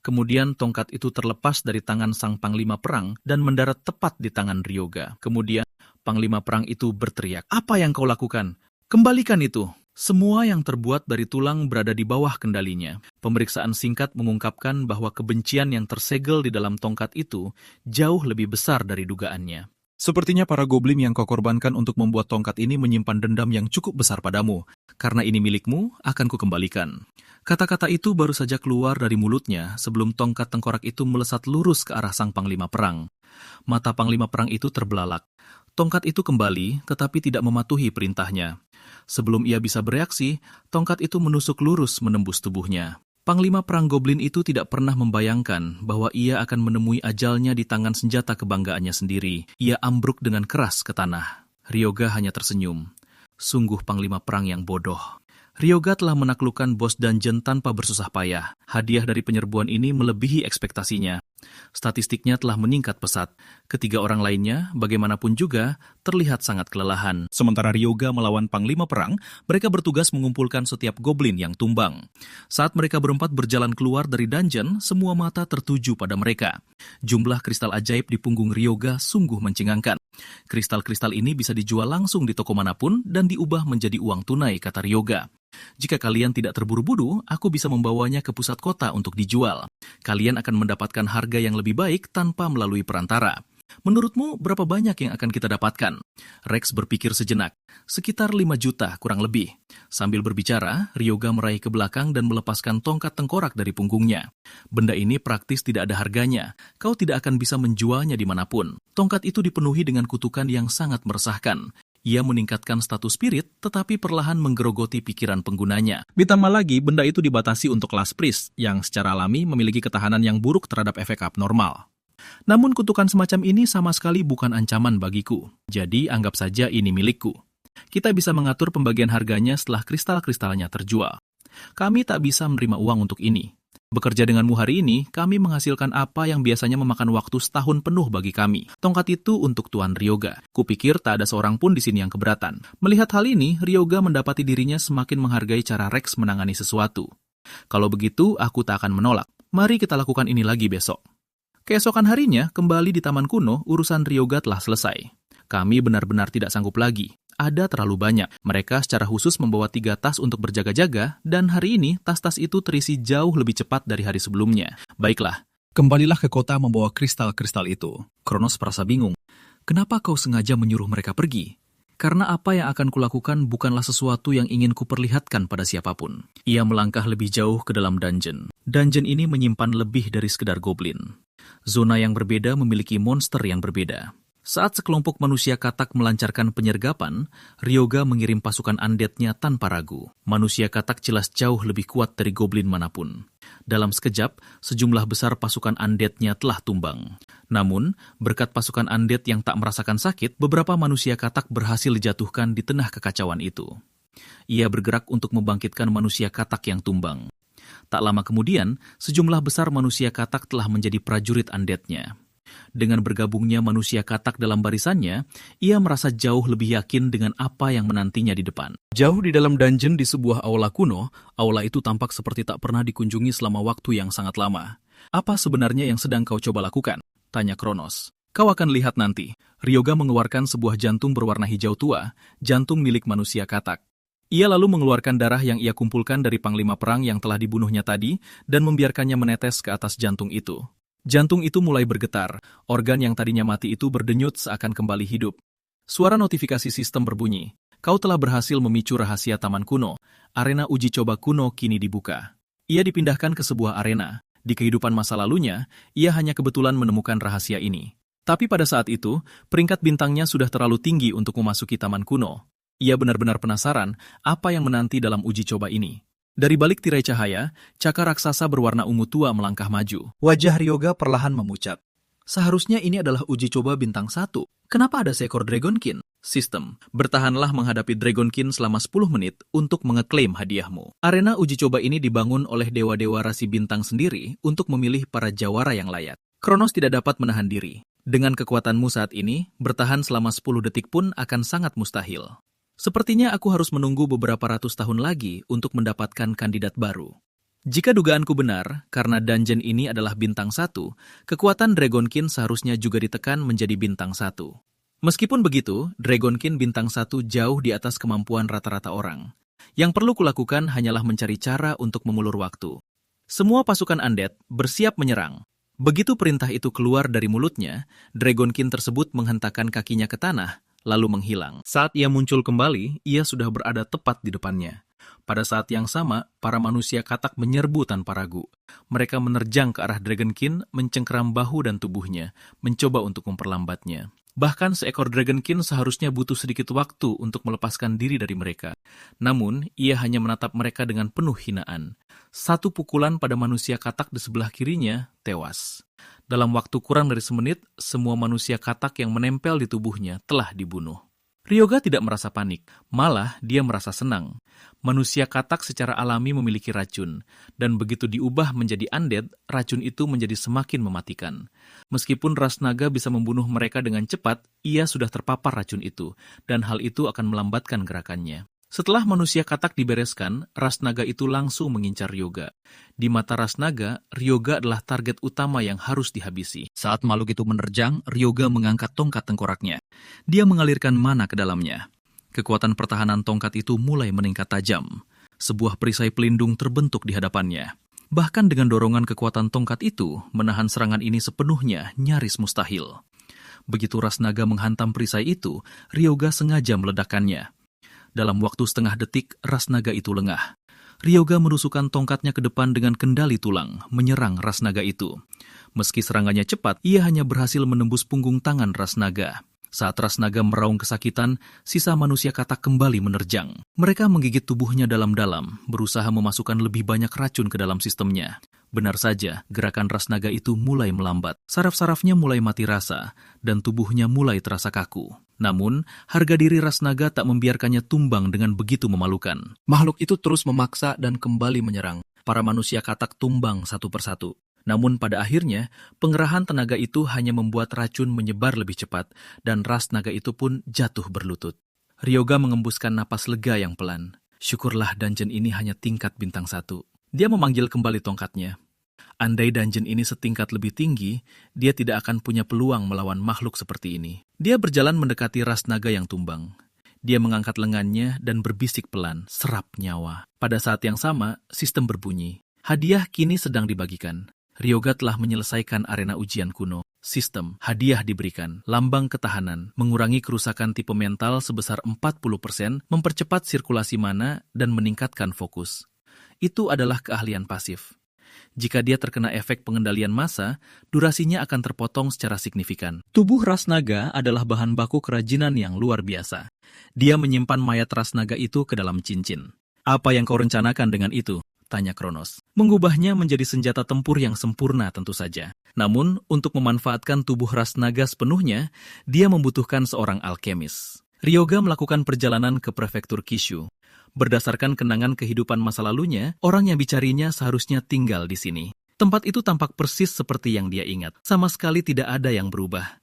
Kemudian tongkat itu terlepas dari tangan sang Panglima Perang dan mendarat tepat di tangan Ryoga. Kemudian Panglima Perang itu berteriak, "Apa yang kau lakukan? Kembalikan itu!" Semua yang terbuat dari tulang berada di bawah kendalinya. Pemeriksaan singkat mengungkapkan bahwa kebencian yang tersegel di dalam tongkat itu jauh lebih besar dari dugaannya. Sepertinya para goblin yang kau korbankan untuk membuat tongkat ini menyimpan dendam yang cukup besar padamu. Karena ini milikmu, akan kukembalikan. Kata-kata itu baru saja keluar dari mulutnya sebelum tongkat tengkorak itu melesat lurus ke arah sang Panglima Perang. Mata Panglima Perang itu terbelalak. Tongkat itu kembali, tetapi tidak mematuhi perintahnya. Sebelum ia bisa bereaksi, tongkat itu menusuk lurus menembus tubuhnya. Panglima Perang Goblin itu tidak pernah membayangkan bahwa ia akan menemui ajalnya di tangan senjata kebanggaannya sendiri. Ia ambruk dengan keras ke tanah. Ryoga hanya tersenyum. Sungguh Panglima Perang yang bodoh. Ryoga telah menaklukkan bos dungeon tanpa bersusah payah. Hadiah dari penyerbuan ini melebihi ekspektasinya. Statistiknya telah meningkat pesat. Ketiga orang lainnya, bagaimanapun juga, terlihat sangat kelelahan. Sementara Ryoga melawan Panglima Perang, mereka bertugas mengumpulkan setiap goblin yang tumbang. Saat mereka berempat berjalan keluar dari dungeon, semua mata tertuju pada mereka. Jumlah kristal ajaib di punggung Ryoga sungguh mencengangkan. Kristal-kristal ini bisa dijual langsung di toko manapun dan diubah menjadi uang tunai, kata Ryoga. Jika kalian tidak terburu-buru, aku bisa membawanya ke pusat kota untuk dijual. Kalian akan mendapatkan harga yang lebih baik tanpa melalui perantara. Menurutmu, berapa banyak yang akan kita dapatkan? Rex berpikir sejenak. Sekitar 5 juta, kurang lebih. Sambil berbicara, Ryoga meraih ke belakang dan melepaskan tongkat tengkorak dari punggungnya. Benda ini praktis tidak ada harganya. Kau tidak akan bisa menjualnya dimanapun. Tongkat itu dipenuhi dengan kutukan yang sangat meresahkan. Ia meningkatkan status spirit, tetapi perlahan menggerogoti pikiran penggunanya. Ditambah lagi, benda itu dibatasi untuk kelas priest, yang secara alami memiliki ketahanan yang buruk terhadap efek abnormal. Namun kutukan semacam ini sama sekali bukan ancaman bagiku. Jadi anggap saja ini milikku. Kita bisa mengatur pembagian harganya setelah kristal-kristalnya terjual. Kami tak bisa menerima uang untuk ini. Bekerja denganmu hari ini, kami menghasilkan apa yang biasanya memakan waktu setahun penuh bagi kami. Tongkat itu untuk Tuan Ryoga. Kupikir tak ada seorang pun di sini yang keberatan. Melihat hal ini, Ryoga mendapati dirinya semakin menghargai cara Rex menangani sesuatu. Kalau begitu, aku tak akan menolak. Mari kita lakukan ini lagi besok. Keesokan harinya, kembali di Taman Kuno, urusan Ryoga telah selesai. Kami benar-benar tidak sanggup lagi. Ada terlalu banyak. Mereka secara khusus membawa 3 tas untuk berjaga-jaga, dan hari ini tas-tas itu terisi jauh lebih cepat dari hari sebelumnya. Baiklah, kembalilah ke kota membawa kristal-kristal itu. Kronos merasa bingung. Kenapa kau sengaja menyuruh mereka pergi? Karena apa yang akan kulakukan bukanlah sesuatu yang ingin kuperlihatkan pada siapapun. Ia melangkah lebih jauh ke dalam dungeon. Dungeon ini menyimpan lebih dari sekedar goblin. Zona yang berbeda memiliki monster yang berbeda. Saat sekelompok manusia katak melancarkan penyergapan, Ryoga mengirim pasukan undead-nya tanpa ragu. Manusia katak jelas jauh lebih kuat dari goblin manapun. Dalam sekejap, sejumlah besar pasukan undead-nya telah tumbang. Namun, berkat pasukan undead yang tak merasakan sakit, beberapa manusia katak berhasil dijatuhkan di tengah kekacauan itu. Ia bergerak untuk membangkitkan manusia katak yang tumbang. Tak lama kemudian, sejumlah besar manusia katak telah menjadi prajurit undead-nya. Dengan bergabungnya manusia katak dalam barisannya, ia merasa jauh lebih yakin dengan apa yang menantinya di depan. Jauh di dalam dungeon di sebuah aula kuno, aula itu tampak seperti tak pernah dikunjungi selama waktu yang sangat lama. Apa sebenarnya yang sedang kau coba lakukan? Tanya Kronos. Kau akan lihat nanti. Ryoga mengeluarkan sebuah jantung berwarna hijau tua, jantung milik manusia katak. Ia lalu mengeluarkan darah yang ia kumpulkan dari Panglima Perang yang telah dibunuhnya tadi dan membiarkannya menetes ke atas jantung itu. Jantung itu mulai bergetar, organ yang tadinya mati itu berdenyut seakan kembali hidup. Suara notifikasi sistem berbunyi. Kau telah berhasil memicu rahasia Taman Kuno. Arena uji coba kuno kini dibuka. Ia dipindahkan ke sebuah arena. Di kehidupan masa lalunya, ia hanya kebetulan menemukan rahasia ini. Tapi pada saat itu, peringkat bintangnya sudah terlalu tinggi untuk memasuki Taman Kuno. Ia benar-benar penasaran apa yang menanti dalam uji coba ini. Dari balik tirai cahaya, cakar raksasa berwarna ungu tua melangkah maju. Wajah Ryoga perlahan memucat. Seharusnya ini adalah uji coba bintang 1. Kenapa ada seekor Dragonkin? Sistem, bertahanlah menghadapi Dragonkin selama 10 menit untuk mengeklaim hadiahmu. Arena uji coba ini dibangun oleh dewa-dewa rasi bintang sendiri untuk memilih para jawara yang layak. Kronos tidak dapat menahan diri. Dengan kekuatanmu saat ini, bertahan selama 10 detik pun akan sangat mustahil. Sepertinya aku harus menunggu beberapa ratus tahun lagi untuk mendapatkan kandidat baru. Jika dugaanku benar, karena dungeon ini adalah bintang 1, kekuatan Dragonkin seharusnya juga ditekan menjadi bintang 1. Meskipun begitu, Dragonkin bintang 1 jauh di atas kemampuan rata-rata orang. Yang perlu kulakukan hanyalah mencari cara untuk mengulur waktu. Semua pasukan undead bersiap menyerang. Begitu perintah itu keluar dari mulutnya, Dragonkin tersebut menghentakkan kakinya ke tanah, lalu menghilang. Saat ia muncul kembali, ia sudah berada tepat di depannya. Pada saat yang sama, para manusia katak menyerbu tanpa ragu. Mereka menerjang ke arah Dragonkin, mencengkeram bahu dan tubuhnya, mencoba untuk memperlambatnya. Bahkan seekor Dragonkin seharusnya butuh sedikit waktu untuk melepaskan diri dari mereka. Namun, ia hanya menatap mereka dengan penuh hinaan. Satu pukulan pada manusia katak di sebelah kirinya, tewas. Dalam waktu kurang dari semenit, semua manusia katak yang menempel di tubuhnya telah dibunuh. Ryoga tidak merasa panik, malah dia merasa senang. Manusia katak secara alami memiliki racun, dan begitu diubah menjadi undead, racun itu menjadi semakin mematikan. Meskipun ras naga bisa membunuh mereka dengan cepat, ia sudah terpapar racun itu, dan hal itu akan melambatkan gerakannya. Setelah manusia katak dibereskan, ras naga itu langsung mengincar Ryoga. Di mata ras naga, Ryoga adalah target utama yang harus dihabisi. Saat makhluk itu menerjang, Ryoga mengangkat tongkat tengkoraknya. Dia mengalirkan mana ke dalamnya. Kekuatan pertahanan tongkat itu mulai meningkat tajam. Sebuah perisai pelindung terbentuk di hadapannya. Bahkan dengan dorongan kekuatan tongkat itu, menahan serangan ini sepenuhnya nyaris mustahil. Begitu ras naga menghantam perisai itu, Ryoga sengaja meledakkannya. Dalam waktu setengah detik, ras naga itu lengah. Ryoga menusukkan tongkatnya ke depan dengan kendali tulang, menyerang ras naga itu. Meski serangannya cepat, ia hanya berhasil menembus punggung tangan ras naga. Saat ras naga meraung kesakitan, sisa manusia katak kembali menerjang. Mereka menggigit tubuhnya dalam-dalam, berusaha memasukkan lebih banyak racun ke dalam sistemnya. Benar saja, gerakan ras naga itu mulai melambat. Saraf-sarafnya mulai mati rasa, dan tubuhnya mulai terasa kaku. Namun, harga diri ras naga tak membiarkannya tumbang dengan begitu memalukan. Makhluk itu terus memaksa dan kembali menyerang. Para manusia katak tumbang satu persatu. Namun pada akhirnya, pengerahan tenaga itu hanya membuat racun menyebar lebih cepat, dan ras naga itu pun jatuh berlutut. Ryoga mengembuskan napas lega yang pelan. Syukurlah dungeon ini hanya tingkat bintang 1. Dia memanggil kembali tongkatnya. Andai dungeon ini setingkat lebih tinggi, dia tidak akan punya peluang melawan makhluk seperti ini. Dia berjalan mendekati ras naga yang tumbang. Dia mengangkat lengannya dan berbisik pelan, serap nyawa. Pada saat yang sama, sistem berbunyi. Hadiah kini sedang dibagikan. Ryoga telah menyelesaikan arena ujian kuno. Sistem, hadiah diberikan, lambang ketahanan, mengurangi kerusakan tipe mental sebesar 40%, mempercepat sirkulasi mana, dan meningkatkan fokus. Itu adalah keahlian pasif. Jika dia terkena efek pengendalian massa, durasinya akan terpotong secara signifikan. Tubuh ras naga adalah bahan baku kerajinan yang luar biasa. Dia menyimpan mayat ras naga itu ke dalam cincin. Apa yang kau rencanakan dengan itu? Tanya Kronos. Mengubahnya menjadi senjata tempur yang sempurna tentu saja. Namun, untuk memanfaatkan tubuh ras naga sepenuhnya, dia membutuhkan seorang alkemis. Ryoga melakukan perjalanan ke prefektur Kishu. Berdasarkan kenangan kehidupan masa lalunya, orang yang dicarinya seharusnya tinggal di sini. Tempat itu tampak persis seperti yang dia ingat. Sama sekali tidak ada yang berubah.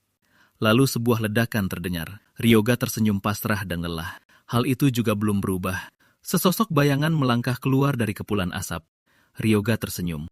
Lalu sebuah ledakan terdengar. Ryoga tersenyum pasrah dan lelah. Hal itu juga belum berubah. Sesosok bayangan melangkah keluar dari kepulan asap. Ryoga tersenyum.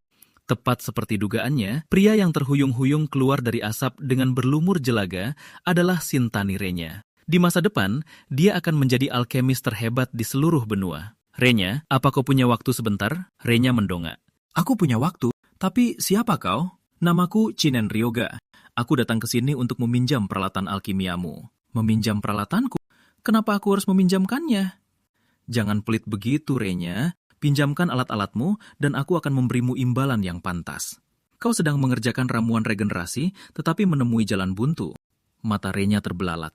Tepat seperti dugaannya, pria yang terhuyung-huyung keluar dari asap dengan berlumur jelaga adalah Shintani Renya. Di masa depan, dia akan menjadi alkemis terhebat di seluruh benua. Renya, apa kau punya waktu sebentar? Renya mendongak. Aku punya waktu, tapi siapa kau? Namaku Chinen Ryoga. Aku datang ke sini untuk meminjam peralatan alkimiamu. Meminjam peralatanku? Kenapa aku harus meminjamkannya? Jangan pelit begitu, Renya. Pinjamkan alat-alatmu dan aku akan memberimu imbalan yang pantas. Kau sedang mengerjakan ramuan regenerasi, tetapi menemui jalan buntu. Mata Renya terbelalak.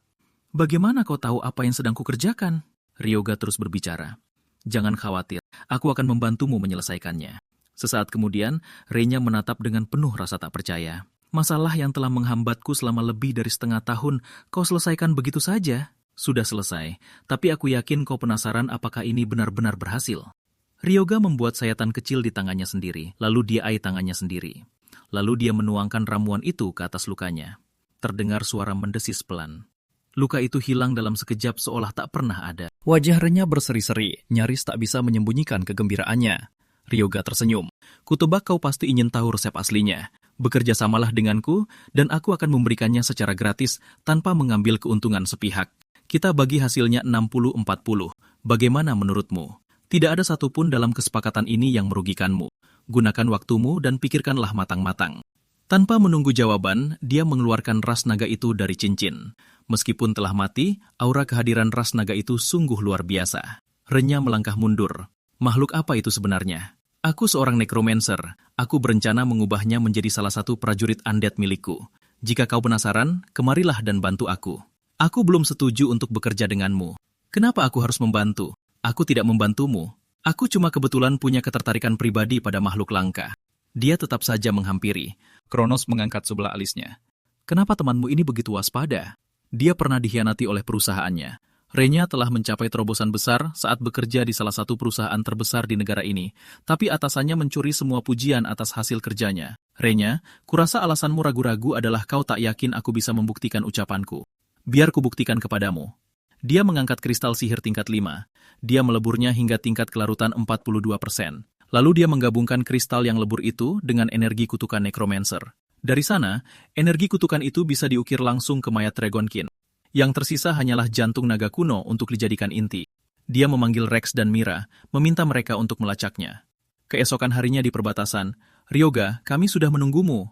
Bagaimana kau tahu apa yang sedang kukerjakan? Ryoga terus berbicara. Jangan khawatir, aku akan membantumu menyelesaikannya. Sesaat kemudian, Renya menatap dengan penuh rasa tak percaya. Masalah yang telah menghambatku selama lebih dari setengah tahun, kau selesaikan begitu saja? Sudah selesai, tapi aku yakin kau penasaran apakah ini benar-benar berhasil. Ryoga membuat sayatan kecil di tangannya sendiri, lalu dia tangannya sendiri. Lalu dia menuangkan ramuan itu ke atas lukanya. Terdengar suara mendesis pelan. Luka itu hilang dalam sekejap seolah tak pernah ada. Wajah Renya berseri-seri, nyaris tak bisa menyembunyikan kegembiraannya. Ryoga tersenyum. Kutebak kau pasti ingin tahu resep aslinya. Bekerja samalah denganku, dan aku akan memberikannya secara gratis tanpa mengambil keuntungan sepihak. Kita bagi hasilnya 60-40. Bagaimana menurutmu? Tidak ada satupun dalam kesepakatan ini yang merugikanmu. Gunakan waktumu dan pikirkanlah matang-matang. Tanpa menunggu jawaban, dia mengeluarkan ras naga itu dari cincin. Meskipun telah mati, aura kehadiran ras naga itu sungguh luar biasa. Renya melangkah mundur. Makhluk apa itu sebenarnya? Aku seorang necromancer. Aku berencana mengubahnya menjadi salah satu prajurit undead milikku. Jika kau penasaran, kemarilah dan bantu aku. Aku belum setuju untuk bekerja denganmu. Kenapa aku harus membantu? Aku tidak membantumu. Aku cuma kebetulan punya ketertarikan pribadi pada makhluk langka. Dia tetap saja menghampiri. Kronos mengangkat sebelah alisnya. Kenapa temanmu ini begitu waspada? Dia pernah dikhianati oleh perusahaannya. Renya telah mencapai terobosan besar saat bekerja di salah satu perusahaan terbesar di negara ini, tapi atasannya mencuri semua pujian atas hasil kerjanya. Renya, kurasa alasanmu ragu-ragu adalah kau tak yakin aku bisa membuktikan ucapanku. Biar kubuktikan kepadamu. Dia mengangkat kristal sihir tingkat 5. Dia meleburnya hingga tingkat kelarutan 42%. Lalu dia menggabungkan kristal yang lebur itu dengan energi kutukan Necromancer. Dari sana, energi kutukan itu bisa diukir langsung ke mayat Dragonkin. Yang tersisa hanyalah jantung naga kuno untuk dijadikan inti. Dia memanggil Rex dan Mira, meminta mereka untuk melacaknya. Keesokan harinya di perbatasan, Ryoga, kami sudah menunggumu.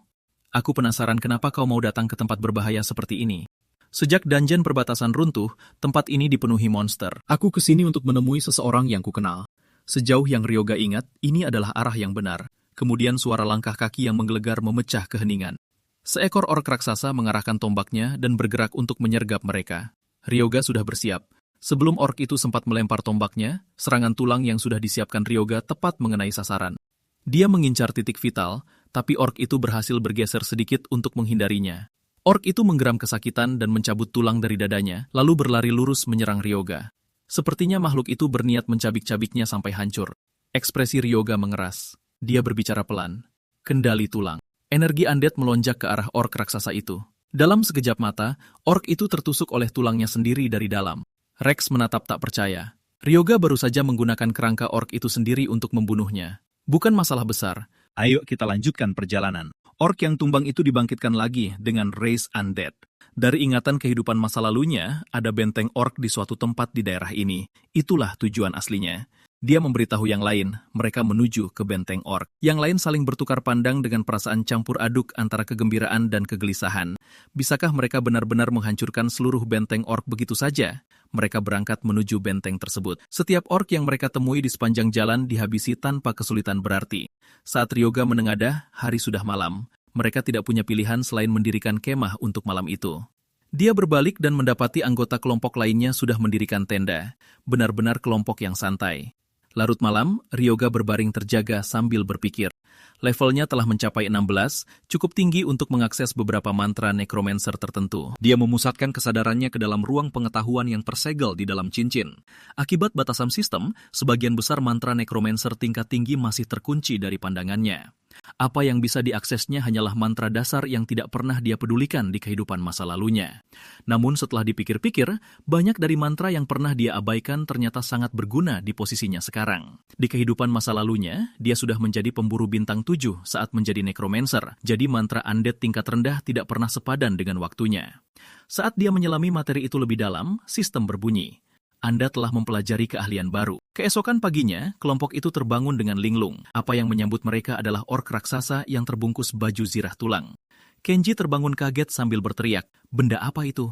Aku penasaran kenapa kau mau datang ke tempat berbahaya seperti ini. Sejak dungeon perbatasan runtuh, tempat ini dipenuhi monster. Aku kesini untuk menemui seseorang yang kukenal. Sejauh yang Ryoga ingat, ini adalah arah yang benar. Kemudian suara langkah kaki yang menggelegar memecah keheningan. Seekor orc raksasa mengarahkan tombaknya dan bergerak untuk menyergap mereka. Ryoga sudah bersiap. Sebelum orc itu sempat melempar tombaknya, serangan tulang yang sudah disiapkan Ryoga tepat mengenai sasaran. Dia mengincar titik vital, tapi orc itu berhasil bergeser sedikit untuk menghindarinya. Orc itu menggeram kesakitan dan mencabut tulang dari dadanya, lalu berlari lurus menyerang Ryoga. Sepertinya makhluk itu berniat mencabik-cabiknya sampai hancur. Ekspresi Ryoga mengeras. Dia berbicara pelan. Kendali tulang. Energi undead melonjak ke arah orc raksasa itu. Dalam sekejap mata, orc itu tertusuk oleh tulangnya sendiri dari dalam. Rex menatap tak percaya. Ryoga baru saja menggunakan kerangka orc itu sendiri untuk membunuhnya. Bukan masalah besar. Ayo kita lanjutkan perjalanan. Orc yang tumbang itu dibangkitkan lagi dengan Race Undead. Dari ingatan kehidupan masa lalunya, ada benteng orc di suatu tempat di daerah ini. Itulah tujuan aslinya. Dia memberitahu yang lain, mereka menuju ke benteng orc. Yang lain saling bertukar pandang dengan perasaan campur aduk antara kegembiraan dan kegelisahan. Bisakah mereka benar-benar menghancurkan seluruh benteng orc begitu saja? Mereka berangkat menuju benteng tersebut. Setiap orc yang mereka temui di sepanjang jalan dihabisi tanpa kesulitan berarti. Saat Ryoga menengadah, hari sudah malam. Mereka tidak punya pilihan selain mendirikan kemah untuk malam itu. Dia berbalik dan mendapati anggota kelompok lainnya sudah mendirikan tenda. Benar-benar kelompok yang santai. Larut malam, Ryoga berbaring terjaga sambil berpikir. Levelnya telah mencapai 16, cukup tinggi untuk mengakses beberapa mantra necromancer tertentu. Dia memusatkan kesadarannya ke dalam ruang pengetahuan yang tersegel di dalam cincin. Akibat batasan sistem, sebagian besar mantra necromancer tingkat tinggi masih terkunci dari pandangannya. Apa yang bisa diaksesnya hanyalah mantra dasar yang tidak pernah dia pedulikan di kehidupan masa lalunya. Namun setelah dipikir-pikir, banyak dari mantra yang pernah dia abaikan ternyata sangat berguna di posisinya sekarang. Di kehidupan masa lalunya, dia sudah menjadi pemburu bintang 7 saat menjadi necromancer, jadi mantra undead tingkat rendah tidak pernah sepadan dengan waktunya. Saat dia menyelami materi itu lebih dalam, sistem berbunyi. Anda telah mempelajari keahlian baru. Keesokan paginya, kelompok itu terbangun dengan linglung. Apa yang menyambut mereka adalah orc raksasa yang terbungkus baju zirah tulang. Kenji terbangun kaget sambil berteriak, "Benda apa itu?"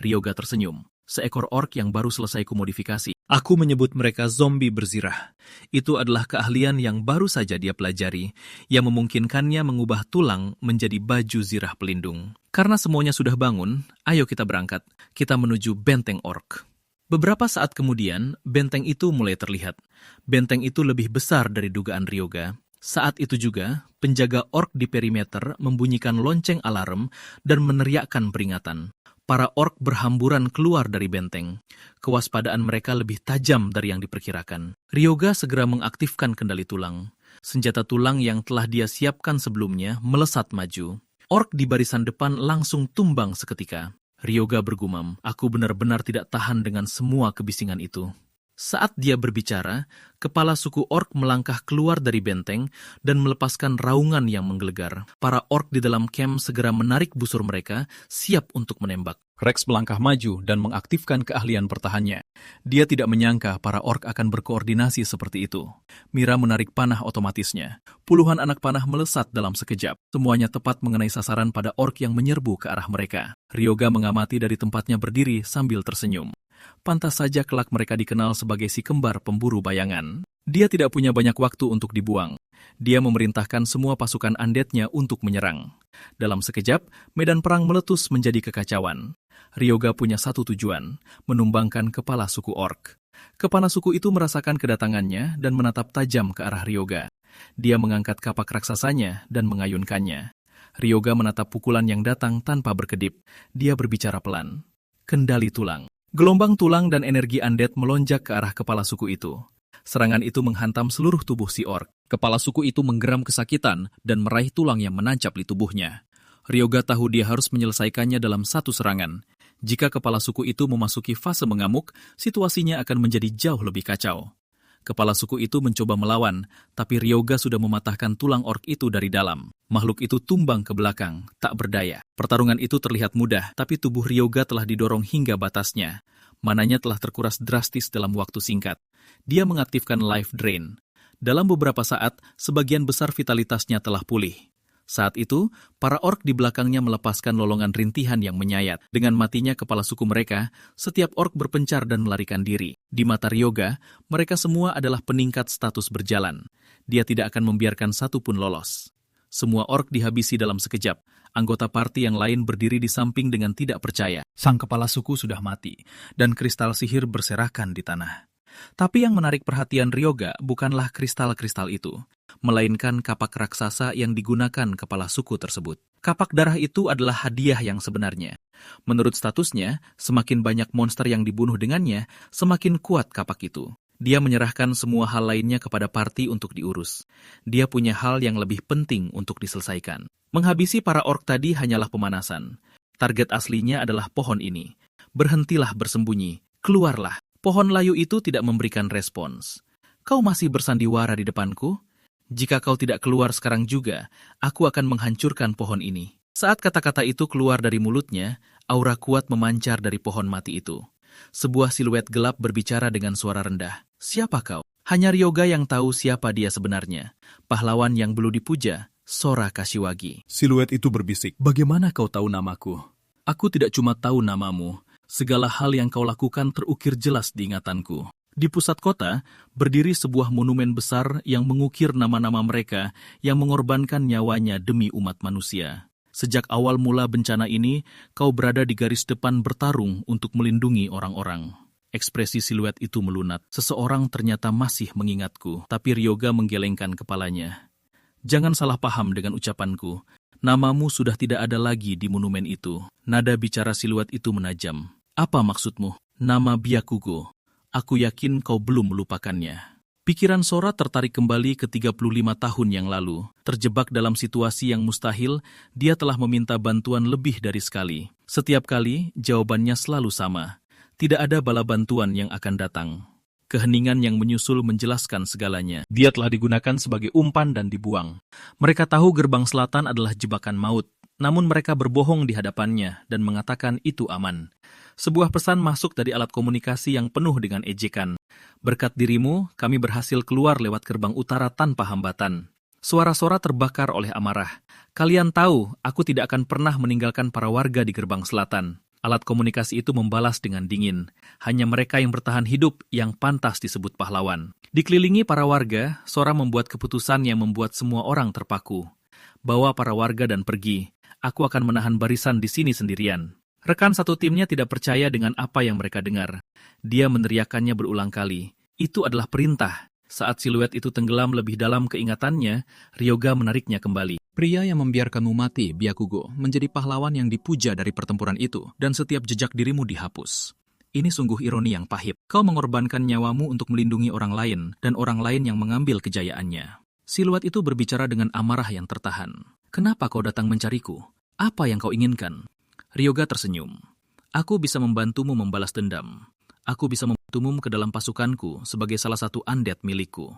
Ryoga tersenyum. Seekor orc yang baru selesai kumodifikasi. Aku menyebut mereka zombie berzirah. Itu adalah keahlian yang baru saja dia pelajari, yang memungkinkannya mengubah tulang menjadi baju zirah pelindung. Karena semuanya sudah bangun, ayo kita berangkat. Kita menuju benteng orc. Beberapa saat kemudian, benteng itu mulai terlihat. Benteng itu lebih besar dari dugaan Ryoga. Saat itu juga, penjaga orc di perimeter membunyikan lonceng alarm dan meneriakkan peringatan. Para orc berhamburan keluar dari benteng. Kewaspadaan mereka lebih tajam dari yang diperkirakan. Ryoga segera mengaktifkan kendali tulang. Senjata tulang yang telah dia siapkan sebelumnya melesat maju. Orc di barisan depan langsung tumbang seketika. Ryoga bergumam, aku benar-benar tidak tahan dengan semua kebisingan itu. Saat dia berbicara, kepala suku orc melangkah keluar dari benteng dan melepaskan raungan yang menggelegar. Para orc di dalam camp segera menarik busur mereka, siap untuk menembak. Rex melangkah maju dan mengaktifkan keahlian pertahannya. Dia tidak menyangka para orc akan berkoordinasi seperti itu. Mira menarik panah otomatisnya. Puluhan anak panah melesat dalam sekejap. Semuanya tepat mengenai sasaran pada orc yang menyerbu ke arah mereka. Ryoga mengamati dari tempatnya berdiri sambil tersenyum. Pantas saja kelak mereka dikenal sebagai si kembar pemburu bayangan. Dia tidak punya banyak waktu untuk dibuang. Dia memerintahkan semua pasukan undead-nya untuk menyerang. Dalam sekejap, medan perang meletus menjadi kekacauan. Ryoga punya satu tujuan, menumbangkan kepala suku orc. Kepala suku itu merasakan kedatangannya dan menatap tajam ke arah Ryoga. Dia mengangkat kapak raksasanya dan mengayunkannya. Ryoga menatap pukulan yang datang tanpa berkedip. Dia berbicara pelan. Kendali tulang. Gelombang tulang dan energi undead melonjak ke arah kepala suku itu. Serangan itu menghantam seluruh tubuh si orc. Kepala suku itu menggeram kesakitan dan meraih tulang yang menancap di tubuhnya. Ryoga tahu dia harus menyelesaikannya dalam satu serangan. Jika kepala suku itu memasuki fase mengamuk, situasinya akan menjadi jauh lebih kacau. Kepala suku itu mencoba melawan, tapi Ryoga sudah mematahkan tulang orc itu dari dalam. Makhluk itu tumbang ke belakang, tak berdaya. Pertarungan itu terlihat mudah, tapi tubuh Ryoga telah didorong hingga batasnya. Mananya telah terkuras drastis dalam waktu singkat. Dia mengaktifkan life drain. Dalam beberapa saat, sebagian besar vitalitasnya telah pulih. Saat itu, para orc di belakangnya melepaskan lolongan rintihan yang menyayat. Dengan matinya kepala suku mereka, setiap orc berpencar dan melarikan diri. Di mata Ryoga, mereka semua adalah peningkat status berjalan. Dia tidak akan membiarkan satu pun lolos. Semua orc dihabisi dalam sekejap. Anggota parti yang lain berdiri di samping dengan tidak percaya. Sang kepala suku sudah mati, dan kristal sihir berserakan di tanah. Tapi yang menarik perhatian Ryoga bukanlah kristal-kristal itu, melainkan kapak raksasa yang digunakan kepala suku tersebut. Kapak darah itu adalah hadiah yang sebenarnya. Menurut statusnya, semakin banyak monster yang dibunuh dengannya, semakin kuat kapak itu. Dia menyerahkan semua hal lainnya kepada parti untuk diurus. Dia punya hal yang lebih penting untuk diselesaikan. Menghabisi para orc tadi hanyalah pemanasan. Target aslinya adalah pohon ini. Berhentilah bersembunyi, keluarlah. Pohon layu itu tidak memberikan respons. Kau masih bersandiwara di depanku? Jika kau tidak keluar sekarang juga, aku akan menghancurkan pohon ini. Saat kata-kata itu keluar dari mulutnya, aura kuat memancar dari pohon mati itu. Sebuah siluet gelap berbicara dengan suara rendah. Siapa kau? Hanya Ryoga yang tahu siapa dia sebenarnya. Pahlawan yang belum dipuja, Sora Kashiwagi. Siluet itu berbisik. Bagaimana kau tahu namaku? Aku tidak cuma tahu namamu. Segala hal yang kau lakukan terukir jelas di ingatanku. Di pusat kota, berdiri sebuah monumen besar yang mengukir nama-nama mereka yang mengorbankan nyawanya demi umat manusia. Sejak awal mula bencana ini, kau berada di garis depan bertarung untuk melindungi orang-orang. Ekspresi siluet itu melunat. Seseorang ternyata masih mengingatku, tapi Ryoga menggelengkan kepalanya. Jangan salah paham dengan ucapanku. Namamu sudah tidak ada lagi di monumen itu. Nada bicara siluet itu menajam. Apa maksudmu? Nama Byakugo. Aku yakin kau belum melupakannya. Pikiran Sora tertarik kembali ke 35 tahun yang lalu. Terjebak dalam situasi yang mustahil, dia telah meminta bantuan lebih dari sekali. Setiap kali, jawabannya selalu sama. Tidak ada bala bantuan yang akan datang. Keheningan yang menyusul menjelaskan segalanya. Dia telah digunakan sebagai umpan dan dibuang. Mereka tahu gerbang selatan adalah jebakan maut, namun mereka berbohong di hadapannya dan mengatakan itu aman. Sebuah pesan masuk dari alat komunikasi yang penuh dengan ejekan. Berkat dirimu, kami berhasil keluar lewat gerbang utara tanpa hambatan. Suara Sora terbakar oleh amarah. Kalian tahu, aku tidak akan pernah meninggalkan para warga di gerbang selatan. Alat komunikasi itu membalas dengan dingin. Hanya mereka yang bertahan hidup yang pantas disebut pahlawan. Dikelilingi para warga, Sora membuat keputusan yang membuat semua orang terpaku. Bawa para warga dan pergi. Aku akan menahan barisan di sini sendirian. Rekan satu timnya tidak percaya dengan apa yang mereka dengar. Dia meneriakannya berulang kali. Itu adalah perintah. Saat siluet itu tenggelam lebih dalam keingatannya, Ryoga menariknya kembali. Pria yang membiarkanmu mati, Byakugo, menjadi pahlawan yang dipuja dari pertempuran itu, dan setiap jejak dirimu dihapus. Ini sungguh ironi yang pahit. Kau mengorbankan nyawamu untuk melindungi orang lain, dan orang lain yang mengambil kejayaannya. Siluet itu berbicara dengan amarah yang tertahan. Kenapa kau datang mencariku? Apa yang kau inginkan? Ryoga tersenyum. Aku bisa membantumu membalas dendam. Aku bisa membantumu ke dalam pasukanku sebagai salah satu undead milikku.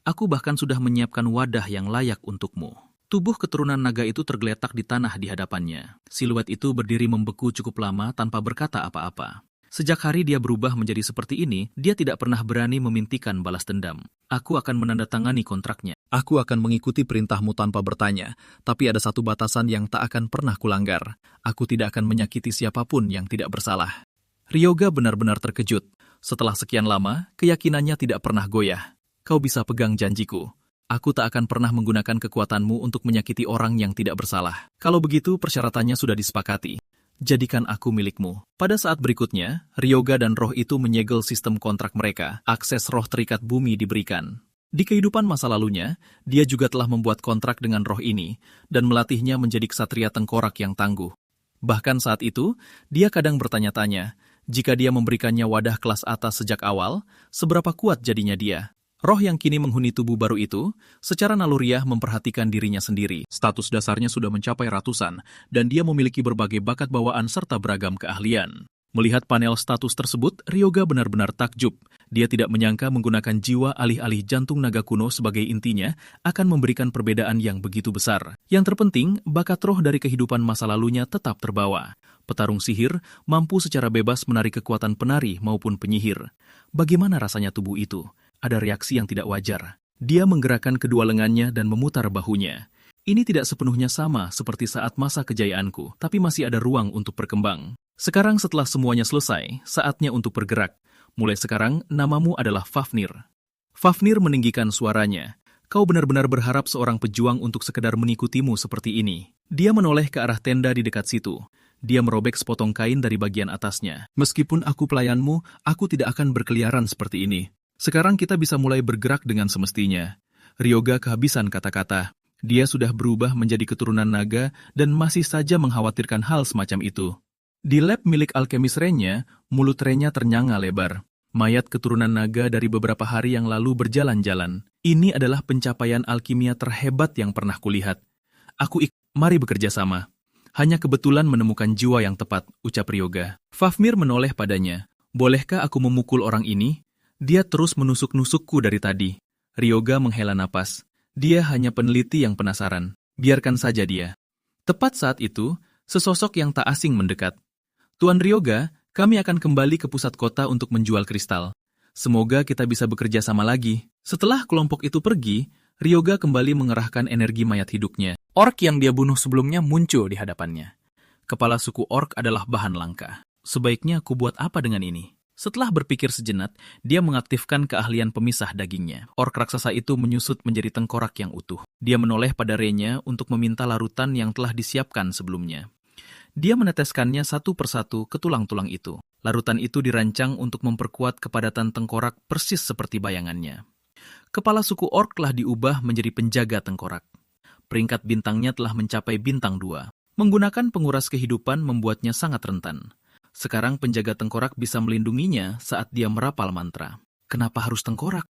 Aku bahkan sudah menyiapkan wadah yang layak untukmu. Tubuh keturunan naga itu tergeletak di tanah di hadapannya. Siluet itu berdiri membeku cukup lama tanpa berkata apa-apa. Sejak hari dia berubah menjadi seperti ini, dia tidak pernah berani memintikan balas dendam. Aku akan menandatangani kontraknya. Aku akan mengikuti perintahmu tanpa bertanya, tapi ada satu batasan yang tak akan pernah kulanggar. Aku tidak akan menyakiti siapapun yang tidak bersalah. Ryoga benar-benar terkejut. Setelah sekian lama, keyakinannya tidak pernah goyah. Kau bisa pegang janjiku. Aku tak akan pernah menggunakan kekuatanmu untuk menyakiti orang yang tidak bersalah. Kalau begitu, persyaratannya sudah disepakati. Jadikan aku milikmu. Pada saat berikutnya, Ryoga dan roh itu menyegel sistem kontrak mereka. Akses roh terikat bumi diberikan. Di kehidupan masa lalunya, dia juga telah membuat kontrak dengan roh ini dan melatihnya menjadi ksatria tengkorak yang tangguh. Bahkan saat itu, dia kadang bertanya-tanya, Jika dia memberikannya wadah kelas atas sejak awal, seberapa kuat jadinya dia? Roh yang kini menghuni tubuh baru itu, secara naluriah memperhatikan dirinya sendiri. Status dasarnya sudah mencapai ratusan, dan dia memiliki berbagai bakat bawaan serta beragam keahlian. Melihat panel status tersebut, Ryoga benar-benar takjub. Dia tidak menyangka menggunakan jiwa alih-alih jantung naga kuno sebagai intinya akan memberikan perbedaan yang begitu besar. Yang terpenting, bakat roh dari kehidupan masa lalunya tetap terbawa. Petarung sihir mampu secara bebas menarik kekuatan penari maupun penyihir. Bagaimana rasanya tubuh itu? Ada reaksi yang tidak wajar. Dia menggerakkan kedua lengannya dan memutar bahunya. Ini tidak sepenuhnya sama seperti saat masa kejayaanku, tapi masih ada ruang untuk berkembang. Sekarang setelah semuanya selesai, saatnya untuk bergerak. Mulai sekarang, namamu adalah Fafnir. Fafnir meninggikan suaranya. Kau benar-benar berharap seorang pejuang untuk sekedar mengikutimu seperti ini. Dia menoleh ke arah tenda di dekat situ. Dia merobek sepotong kain dari bagian atasnya. Meskipun aku pelayanmu, aku tidak akan berkeliaran seperti ini. Sekarang kita bisa mulai bergerak dengan semestinya. Ryoga kehabisan kata-kata. Dia sudah berubah menjadi keturunan naga dan masih saja mengkhawatirkan hal semacam itu. Di lab milik alkemis Renya, mulut Renya ternyanga lebar. Mayat keturunan naga dari beberapa hari yang lalu berjalan-jalan. Ini adalah pencapaian alkimia terhebat yang pernah kulihat. Mari bekerja sama. Hanya kebetulan menemukan jiwa yang tepat, ucap Ryoga. Fafnir menoleh padanya. Bolehkah aku memukul orang ini? Dia terus menusuk-nusukku dari tadi. Ryoga menghela napas. Dia hanya peneliti yang penasaran. Biarkan saja dia. Tepat saat itu, sesosok yang tak asing mendekat. Tuan Ryoga, kami akan kembali ke pusat kota untuk menjual kristal. Semoga kita bisa bekerja sama lagi. Setelah kelompok itu pergi, Ryoga kembali mengerahkan energi mayat hidupnya. Ork yang dia bunuh sebelumnya muncul di hadapannya. Kepala suku ork adalah bahan langka. Sebaiknya aku buat apa dengan ini? Setelah berpikir sejenak, dia mengaktifkan keahlian pemisah dagingnya. Ork raksasa itu menyusut menjadi tengkorak yang utuh. Dia menoleh pada Renya untuk meminta larutan yang telah disiapkan sebelumnya. Dia meneteskannya satu persatu ke tulang-tulang itu. Larutan itu dirancang untuk memperkuat kepadatan tengkorak persis seperti bayangannya. Kepala suku ork telah diubah menjadi penjaga tengkorak. Peringkat bintangnya telah mencapai bintang 2. Menggunakan penguras kehidupan membuatnya sangat rentan. Sekarang penjaga tengkorak bisa melindunginya saat dia merapal mantra. Kenapa harus tengkorak?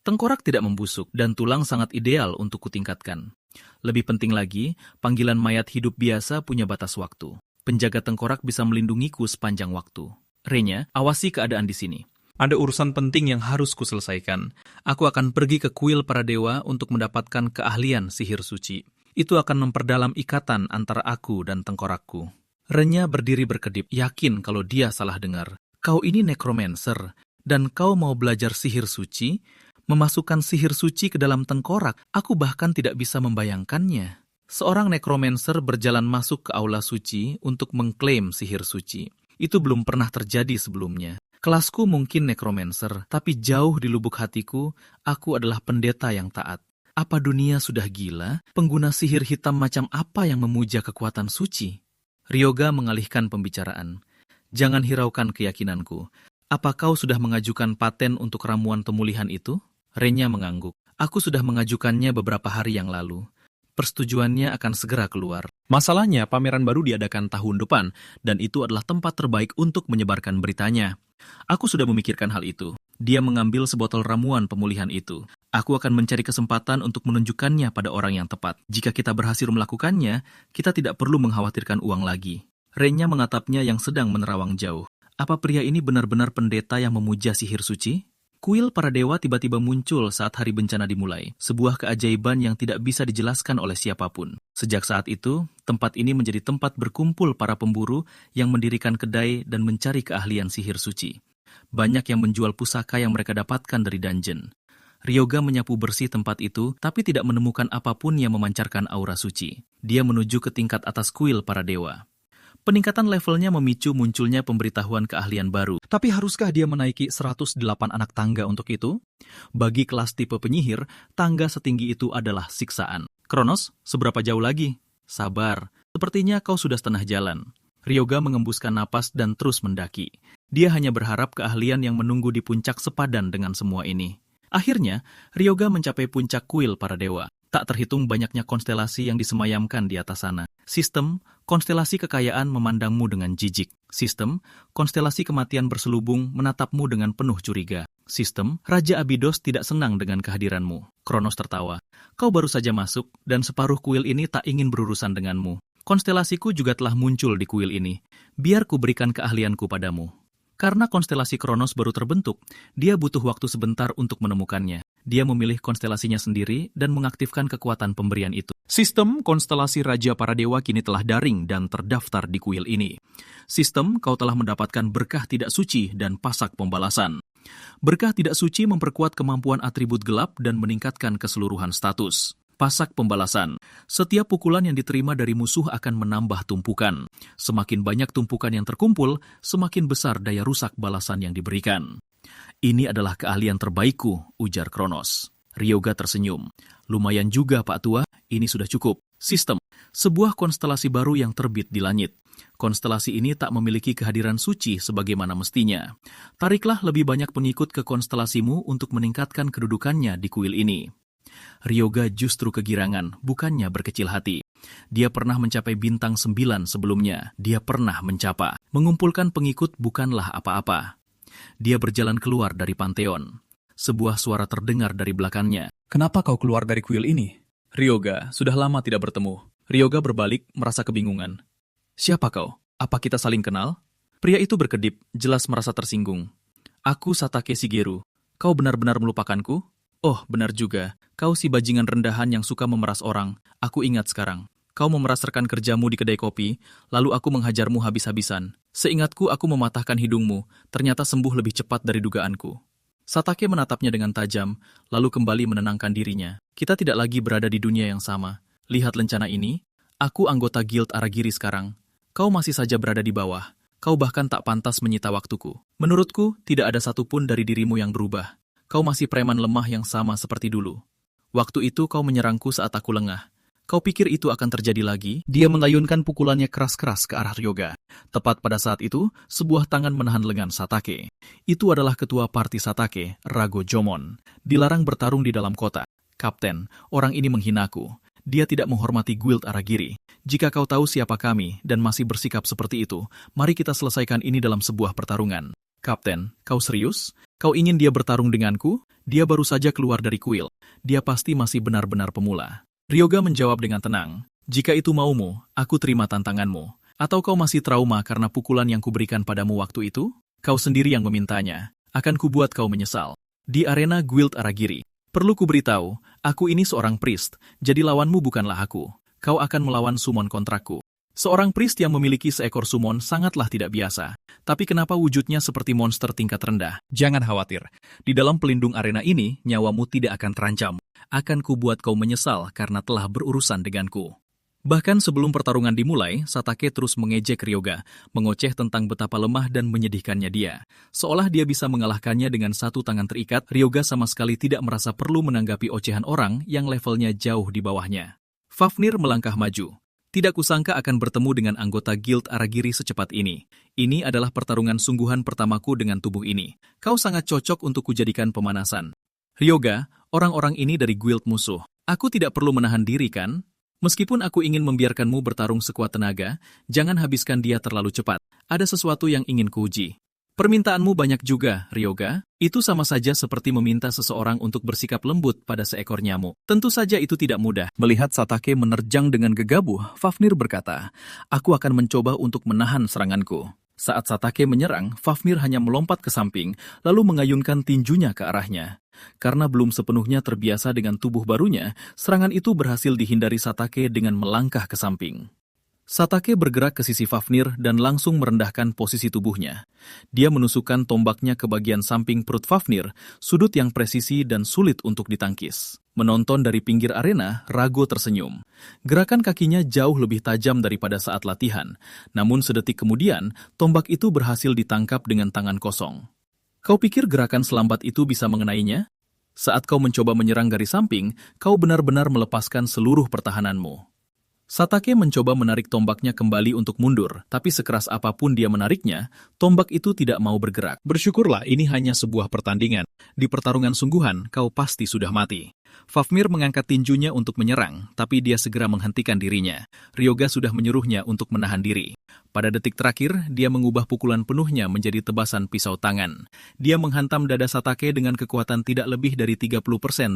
Tengkorak tidak membusuk dan tulang sangat ideal untuk kutingkatkan. Lebih penting lagi, panggilan mayat hidup biasa punya batas waktu. Penjaga tengkorak bisa melindungiku sepanjang waktu. Renya, awasi keadaan di sini. Ada urusan penting yang harus kuselesaikan. Aku akan pergi ke kuil para dewa untuk mendapatkan keahlian sihir suci. Itu akan memperdalam ikatan antara aku dan tengkorakku. Renya berdiri berkedip, yakin kalau dia salah dengar. Kau ini necromancer, dan kau mau belajar sihir suci? Memasukkan sihir suci ke dalam tengkorak, aku bahkan tidak bisa membayangkannya. Seorang necromancer berjalan masuk ke aula suci untuk mengklaim sihir suci. Itu belum pernah terjadi sebelumnya. Kelasku mungkin necromancer, tapi jauh di lubuk hatiku, aku adalah pendeta yang taat. Apa dunia sudah gila? Pengguna sihir hitam macam apa yang memuja kekuatan suci? Ryoga mengalihkan pembicaraan. Jangan hiraukan keyakinanku. Apa kau sudah mengajukan paten untuk ramuan pemulihan itu? Renya mengangguk. Aku sudah mengajukannya beberapa hari yang lalu. Persetujuannya akan segera keluar. Masalahnya, pameran baru diadakan tahun depan, dan itu adalah tempat terbaik untuk menyebarkan beritanya. Aku sudah memikirkan hal itu. Dia mengambil sebotol ramuan pemulihan itu. Aku akan mencari kesempatan untuk menunjukkannya pada orang yang tepat. Jika kita berhasil melakukannya, kita tidak perlu mengkhawatirkan uang lagi. Renya mengatapnya yang sedang menerawang jauh. Apa pria ini benar-benar pendeta yang memuja sihir suci? Kuil para dewa tiba-tiba muncul saat hari bencana dimulai. Sebuah keajaiban yang tidak bisa dijelaskan oleh siapapun. Sejak saat itu, tempat ini menjadi tempat berkumpul para pemburu yang mendirikan kedai dan mencari keahlian sihir suci. Banyak yang menjual pusaka yang mereka dapatkan dari dungeon. Ryoga menyapu bersih tempat itu, tapi tidak menemukan apapun yang memancarkan aura suci. Dia menuju ke tingkat atas kuil para dewa. Peningkatan levelnya memicu munculnya pemberitahuan keahlian baru. Tapi haruskah dia menaiki 108 anak tangga untuk itu? Bagi kelas tipe penyihir, tangga setinggi itu adalah siksaan. Kronos, seberapa jauh lagi? Sabar, sepertinya kau sudah setengah jalan. Ryoga mengembuskan napas dan terus mendaki. Dia hanya berharap keahlian yang menunggu di puncak sepadan dengan semua ini. Akhirnya, Ryoga mencapai puncak kuil para dewa. Tak terhitung banyaknya konstelasi yang disemayamkan di atas sana. Sistem, konstelasi kekayaan memandangmu dengan jijik. Sistem, konstelasi kematian berselubung menatapmu dengan penuh curiga. Sistem, Raja Abydos tidak senang dengan kehadiranmu. Kronos tertawa. Kau baru saja masuk, dan separuh kuil ini tak ingin berurusan denganmu. Konstelasiku juga telah muncul di kuil ini. Biar ku berikan keahlianku padamu. Karena konstelasi Kronos baru terbentuk, dia butuh waktu sebentar untuk menemukannya. Dia memilih konstelasinya sendiri dan mengaktifkan kekuatan pemberian itu. Sistem konstelasi Raja para Dewa kini telah daring dan terdaftar di kuil ini. Sistem, kau telah mendapatkan berkah tidak suci dan pasak pembalasan. Berkah tidak suci memperkuat kemampuan atribut gelap dan meningkatkan keseluruhan status. Pasak pembalasan. Setiap pukulan yang diterima dari musuh akan menambah tumpukan. Semakin banyak tumpukan yang terkumpul, semakin besar daya rusak balasan yang diberikan. Ini adalah keahlian terbaikku, ujar Kronos. Ryoga tersenyum. Lumayan juga, Pak Tua, ini sudah cukup. Sistem. Sebuah konstelasi baru yang terbit di langit. Konstelasi ini tak memiliki kehadiran suci sebagaimana mestinya. Tariklah lebih banyak pengikut ke konstelasimu untuk meningkatkan kedudukannya di kuil ini. Ryoga justru kegirangan, bukannya berkecil hati. Dia pernah mencapai bintang 9 sebelumnya. Dia pernah mencapa. Mengumpulkan pengikut bukanlah apa-apa. Dia berjalan keluar dari Pantheon. Sebuah suara terdengar dari belakangnya. Kenapa kau keluar dari kuil ini? Ryoga, sudah lama tidak bertemu. Ryoga berbalik, merasa kebingungan. Siapa kau? Apa kita saling kenal? Pria itu berkedip, jelas merasa tersinggung. Aku Satake Shigeru. Kau benar-benar melupakanku? Oh, benar juga. Kau si bajingan rendahan yang suka memeras orang. Aku ingat sekarang. Kau memeras rekan kerjamu di kedai kopi, lalu aku menghajarmu habis-habisan. Seingatku, aku mematahkan hidungmu. Ternyata sembuh lebih cepat dari dugaanku. Satake menatapnya dengan tajam, lalu kembali menenangkan dirinya. Kita tidak lagi berada di dunia yang sama. Lihat lencana ini. Aku anggota Guild Aragiri sekarang. Kau masih saja berada di bawah. Kau bahkan tak pantas menyita waktuku. Menurutku, tidak ada satupun dari dirimu yang berubah. Kau masih preman lemah yang sama seperti dulu. Waktu itu kau menyerangku saat aku lengah. Kau pikir itu akan terjadi lagi? Dia mengayunkan pukulannya keras-keras ke arah Ryoga. Tepat pada saat itu, sebuah tangan menahan lengan Satake. Itu adalah ketua parti Satake, Rago Jomon. Dilarang bertarung di dalam kota. Kapten, orang ini menghinaku. Dia tidak menghormati Guild Aragiri. Jika kau tahu siapa kami dan masih bersikap seperti itu, mari kita selesaikan ini dalam sebuah pertarungan. Kapten, kau serius? Kau ingin dia bertarung denganku? Dia baru saja keluar dari kuil. Dia pasti masih benar-benar pemula. Ryoga menjawab dengan tenang. Jika itu maumu, aku terima tantanganmu. Atau kau masih trauma karena pukulan yang kuberikan padamu waktu itu? Kau sendiri yang memintanya. Akan kubuat kau menyesal. Di arena Guild Aragiri. Perlu kuberitahu, aku ini seorang priest, jadi lawanmu bukanlah aku. Kau akan melawan summon kontrakku. Seorang priest yang memiliki seekor summon sangatlah tidak biasa. Tapi kenapa wujudnya seperti monster tingkat rendah? Jangan khawatir. Di dalam pelindung arena ini, nyawamu tidak akan terancam. Akan kubuat kau menyesal karena telah berurusan denganku. Bahkan sebelum pertarungan dimulai, Satake terus mengejek Ryoga, mengoceh tentang betapa lemah dan menyedihkannya dia. Seolah dia bisa mengalahkannya dengan satu tangan terikat, Ryoga sama sekali tidak merasa perlu menanggapi ocehan orang yang levelnya jauh di bawahnya. Fafnir melangkah maju. Tidak kusangka akan bertemu dengan anggota Guild Aragiri secepat ini. Ini adalah pertarungan sungguhan pertamaku dengan tubuh ini. Kau sangat cocok untuk kujadikan pemanasan. Ryoga, orang-orang ini dari guild musuh. Aku tidak perlu menahan diri kan? Meskipun aku ingin membiarkanmu bertarung sekuat tenaga, jangan habiskan dia terlalu cepat. Ada sesuatu yang ingin kuuji. Permintaanmu banyak juga, Ryoga. Itu sama saja seperti meminta seseorang untuk bersikap lembut pada seekor nyamuk. Tentu saja itu tidak mudah. Melihat Satake menerjang dengan gegabah, Fafnir berkata, aku akan mencoba untuk menahan seranganku. Saat Satake menyerang, Fafnir hanya melompat ke samping, lalu mengayunkan tinjunya ke arahnya. Karena belum sepenuhnya terbiasa dengan tubuh barunya, serangan itu berhasil dihindari Satake dengan melangkah ke samping. Satake bergerak ke sisi Fafnir dan langsung merendahkan posisi tubuhnya. Dia menusukkan tombaknya ke bagian samping perut Fafnir, sudut yang presisi dan sulit untuk ditangkis. Menonton dari pinggir arena, Rago tersenyum. Gerakan kakinya jauh lebih tajam daripada saat latihan, namun sedetik kemudian, tombak itu berhasil ditangkap dengan tangan kosong. Kau pikir gerakan selambat itu bisa mengenainya? Saat kau mencoba menyerang dari samping, kau benar-benar melepaskan seluruh pertahananmu. Satake mencoba menarik tombaknya kembali untuk mundur, tapi sekeras apapun dia menariknya, tombak itu tidak mau bergerak. Bersyukurlah ini hanya sebuah pertandingan. Di pertarungan sungguhan, kau pasti sudah mati. Fafnir mengangkat tinjunya untuk menyerang, tapi dia segera menghentikan dirinya. Ryoga sudah menyuruhnya untuk menahan diri. Pada detik terakhir, dia mengubah pukulan penuhnya menjadi tebasan pisau tangan. Dia menghantam dada Satake dengan kekuatan tidak lebih dari 30%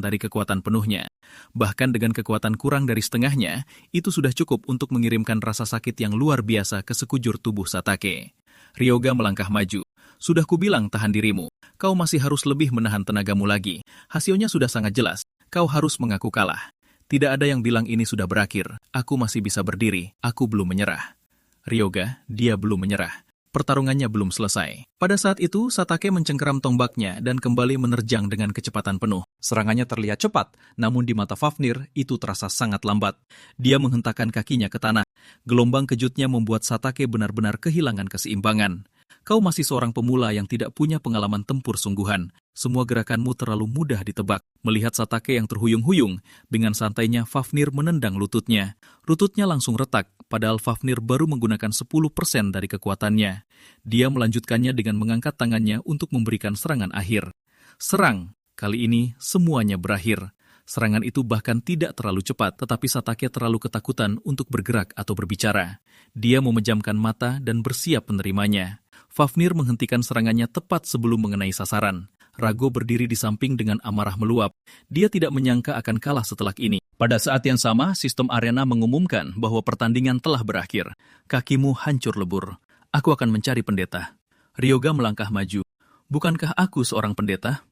dari kekuatan penuhnya. Bahkan dengan kekuatan kurang dari setengahnya, itu sudah cukup untuk mengirimkan rasa sakit yang luar biasa ke sekujur tubuh Satake. Ryoga melangkah maju. Sudah kubilang tahan dirimu. Kau masih harus lebih menahan tenagamu lagi. Hasilnya sudah sangat jelas. Kau harus mengaku kalah. Tidak ada yang bilang ini sudah berakhir. Aku masih bisa berdiri. Aku belum menyerah. Ryoga, dia belum menyerah. Pertarungannya belum selesai. Pada saat itu, Satake mencengkeram tombaknya dan kembali menerjang dengan kecepatan penuh. Serangannya terlihat cepat, namun di mata Fafnir, itu terasa sangat lambat. Dia menghentakkan kakinya ke tanah. Gelombang kejutnya membuat Satake benar-benar kehilangan keseimbangan. Kau masih seorang pemula yang tidak punya pengalaman tempur sungguhan. Semua gerakanmu terlalu mudah ditebak. Melihat Satake yang terhuyung-huyung, dengan santainya Fafnir menendang lututnya. Lututnya langsung retak, padahal Fafnir baru menggunakan 10% dari kekuatannya. Dia melanjutkannya dengan mengangkat tangannya untuk memberikan serangan akhir. Serang! Kali ini semuanya berakhir. Serangan itu bahkan tidak terlalu cepat, tetapi Satake terlalu ketakutan untuk bergerak atau berbicara. Dia memejamkan mata dan bersiap menerimanya. Fafnir menghentikan serangannya tepat sebelum mengenai sasaran. Rago berdiri di samping dengan amarah meluap. Dia tidak menyangka akan kalah setelah ini. Pada saat yang sama, sistem arena mengumumkan bahwa pertandingan telah berakhir. Kakimu hancur lebur. Aku akan mencari pendeta. Ryoga melangkah maju. Bukankah aku seorang pendeta?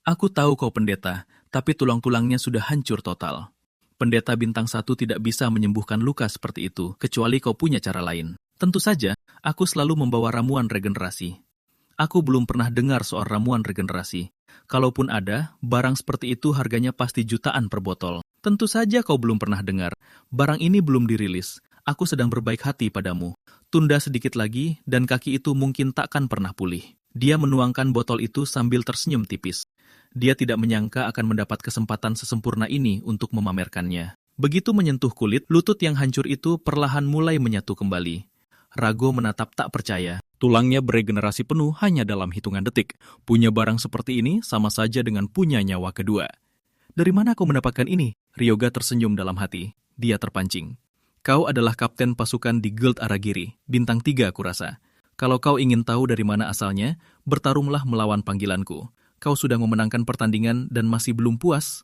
Aku tahu kau pendeta, tapi tulang-tulangnya sudah hancur total. Pendeta bintang 1 tidak bisa menyembuhkan luka seperti itu, kecuali kau punya cara lain. Tentu saja, aku selalu membawa ramuan regenerasi. Aku belum pernah dengar soal ramuan regenerasi. Kalaupun ada, barang seperti itu harganya pasti jutaan per botol. Tentu saja kau belum pernah dengar. Barang ini belum dirilis. Aku sedang berbaik hati padamu. Tunda sedikit lagi, dan kaki itu mungkin takkan pernah pulih. Dia menuangkan botol itu sambil tersenyum tipis. Dia tidak menyangka akan mendapat kesempatan sesempurna ini untuk memamerkannya. Begitu menyentuh kulit, lutut yang hancur itu perlahan mulai menyatu kembali. Rago menatap tak percaya. Tulangnya beregenerasi penuh hanya dalam hitungan detik. Punya barang seperti ini sama saja dengan punya nyawa kedua. Dari mana kau mendapatkan ini? Ryoga tersenyum dalam hati. Dia terpancing. Kau adalah kapten pasukan di Guild Aragiri, bintang 3 aku rasa. Kalau kau ingin tahu dari mana asalnya, bertarunglah melawan panggilanku. Kau sudah memenangkan pertandingan dan masih belum puas?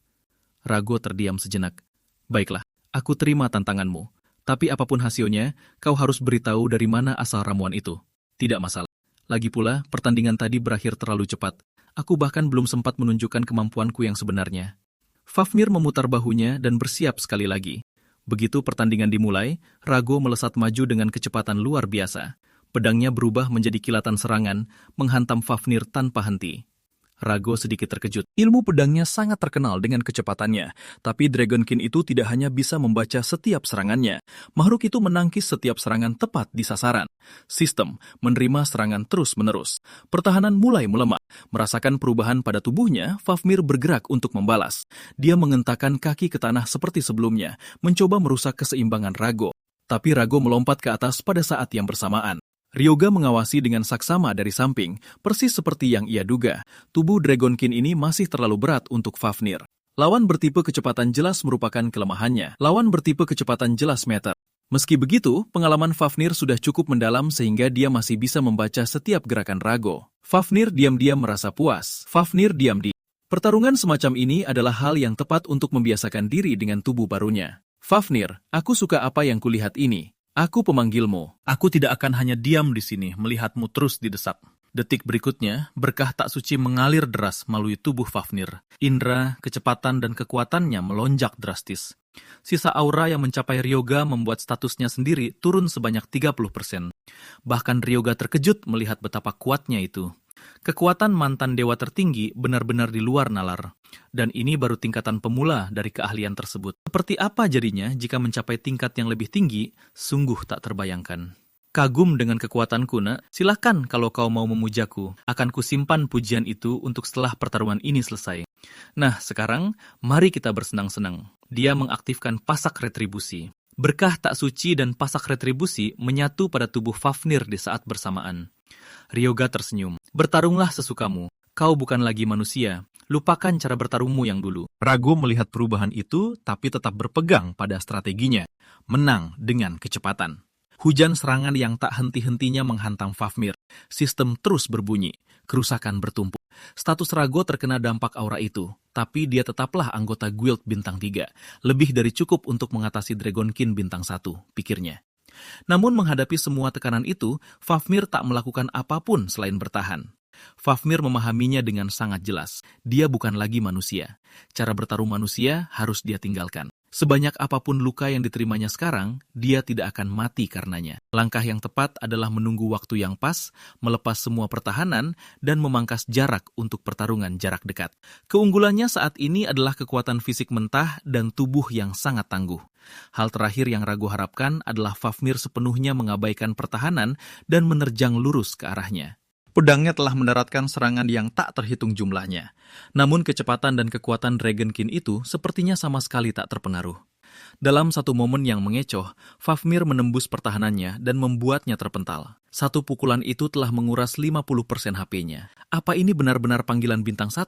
Rago terdiam sejenak. Baiklah, aku terima tantanganmu. Tapi apapun hasilnya, kau harus beritahu dari mana asal ramuan itu. Tidak masalah. Lagi pula, pertandingan tadi berakhir terlalu cepat. Aku bahkan belum sempat menunjukkan kemampuanku yang sebenarnya. Fafnir memutar bahunya dan bersiap sekali lagi. Begitu pertandingan dimulai, Rago melesat maju dengan kecepatan luar biasa. Pedangnya berubah menjadi kilatan serangan, menghantam Fafnir tanpa henti. Rago sedikit terkejut. Ilmu pedangnya sangat terkenal dengan kecepatannya, tapi Dragonkin itu tidak hanya bisa membaca setiap serangannya. Makhluk itu menangkis setiap serangan tepat di sasaran. Sistem menerima serangan terus-menerus. Pertahanan mulai melemah. Merasakan perubahan pada tubuhnya, Fafnir bergerak untuk membalas. Dia mengentakkan kaki ke tanah seperti sebelumnya, mencoba merusak keseimbangan Rago. Tapi Rago melompat ke atas pada saat yang bersamaan. Ryoga mengawasi dengan saksama dari samping, persis seperti yang ia duga. Tubuh Dragonkin ini masih terlalu berat untuk Fafnir. Lawan bertipe kecepatan jelas merupakan kelemahannya. Lawan bertipe kecepatan jelas meter. Meski begitu, pengalaman Fafnir sudah cukup mendalam sehingga dia masih bisa membaca setiap gerakan Rago. Fafnir diam-diam merasa puas. Fafnir diam-diam. Pertarungan semacam ini adalah hal yang tepat untuk membiasakan diri dengan tubuh barunya. Fafnir, aku suka apa yang kulihat ini. Aku pemanggilmu. Aku tidak akan hanya diam di sini melihatmu terus didesak. Detik berikutnya, berkah tak suci mengalir deras melalui tubuh Fafnir. Indra, kecepatan dan kekuatannya melonjak drastis. Sisa aura yang mencapai Ryoga membuat statusnya sendiri turun sebanyak 30%. Bahkan Ryoga terkejut melihat betapa kuatnya itu. Kekuatan mantan dewa tertinggi benar-benar di luar nalar. Dan ini baru tingkatan pemula dari keahlian tersebut. Seperti apa jadinya jika mencapai tingkat yang lebih tinggi, sungguh tak terbayangkan. Kagum dengan kekuatanku, nak. Silahkan kalau kau mau memujaku. Akan kusimpan pujian itu untuk setelah pertarungan ini selesai. Nah, sekarang mari kita bersenang-senang. Dia mengaktifkan pasak retribusi. Berkah tak suci dan pasak retribusi menyatu pada tubuh Fafnir di saat bersamaan. Ryoga tersenyum. Bertarunglah sesukamu. Kau bukan lagi manusia. Lupakan cara bertarungmu yang dulu. Rago melihat perubahan itu, tapi tetap berpegang pada strateginya. Menang dengan kecepatan. Hujan serangan yang tak henti-hentinya menghantam Fafnir. Sistem terus berbunyi. Kerusakan bertumpuk. Status Rago terkena dampak aura itu, tapi dia tetaplah anggota Guild Bintang 3. Lebih dari cukup untuk mengatasi Dragonkin Bintang 1, pikirnya. Namun menghadapi semua tekanan itu, Fafnir tak melakukan apapun selain bertahan. Fafnir memahaminya dengan sangat jelas. Dia bukan lagi manusia. Cara bertarung manusia harus dia tinggalkan. Sebanyak apapun luka yang diterimanya sekarang, dia tidak akan mati karenanya. Langkah yang tepat adalah menunggu waktu yang pas, melepas semua pertahanan, dan memangkas jarak untuk pertarungan jarak dekat. Keunggulannya saat ini adalah kekuatan fisik mentah dan tubuh yang sangat tangguh. Hal terakhir yang Rago harapkan adalah Fafnir sepenuhnya mengabaikan pertahanan dan menerjang lurus ke arahnya. Pedangnya telah mendaratkan serangan yang tak terhitung jumlahnya. Namun kecepatan dan kekuatan Dragonkin itu sepertinya sama sekali tak terpengaruh. Dalam satu momen yang mengecoh, Fafnir menembus pertahanannya dan membuatnya terpental. Satu pukulan itu telah menguras 50% HP-nya. Apa ini benar-benar panggilan bintang 1?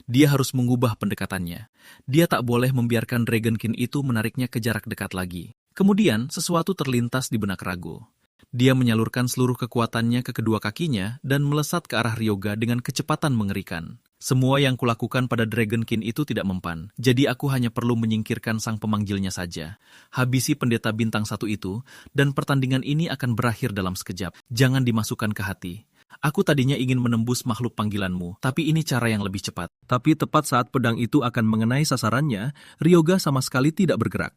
Dia harus mengubah pendekatannya. Dia tak boleh membiarkan Dragonkin itu menariknya ke jarak dekat lagi. Kemudian, sesuatu terlintas di benak Rago. Dia menyalurkan seluruh kekuatannya ke kedua kakinya dan melesat ke arah Ryoga dengan kecepatan mengerikan. Semua yang kulakukan pada Dragonkin itu tidak mempan, jadi aku hanya perlu menyingkirkan sang pemanggilnya saja. Habisi pendeta bintang 1 itu, dan pertandingan ini akan berakhir dalam sekejap. Jangan dimasukkan ke hati. Aku tadinya ingin menembus makhluk panggilanmu, tapi ini cara yang lebih cepat. Tapi tepat saat pedang itu akan mengenai sasarannya, Ryoga sama sekali tidak bergerak.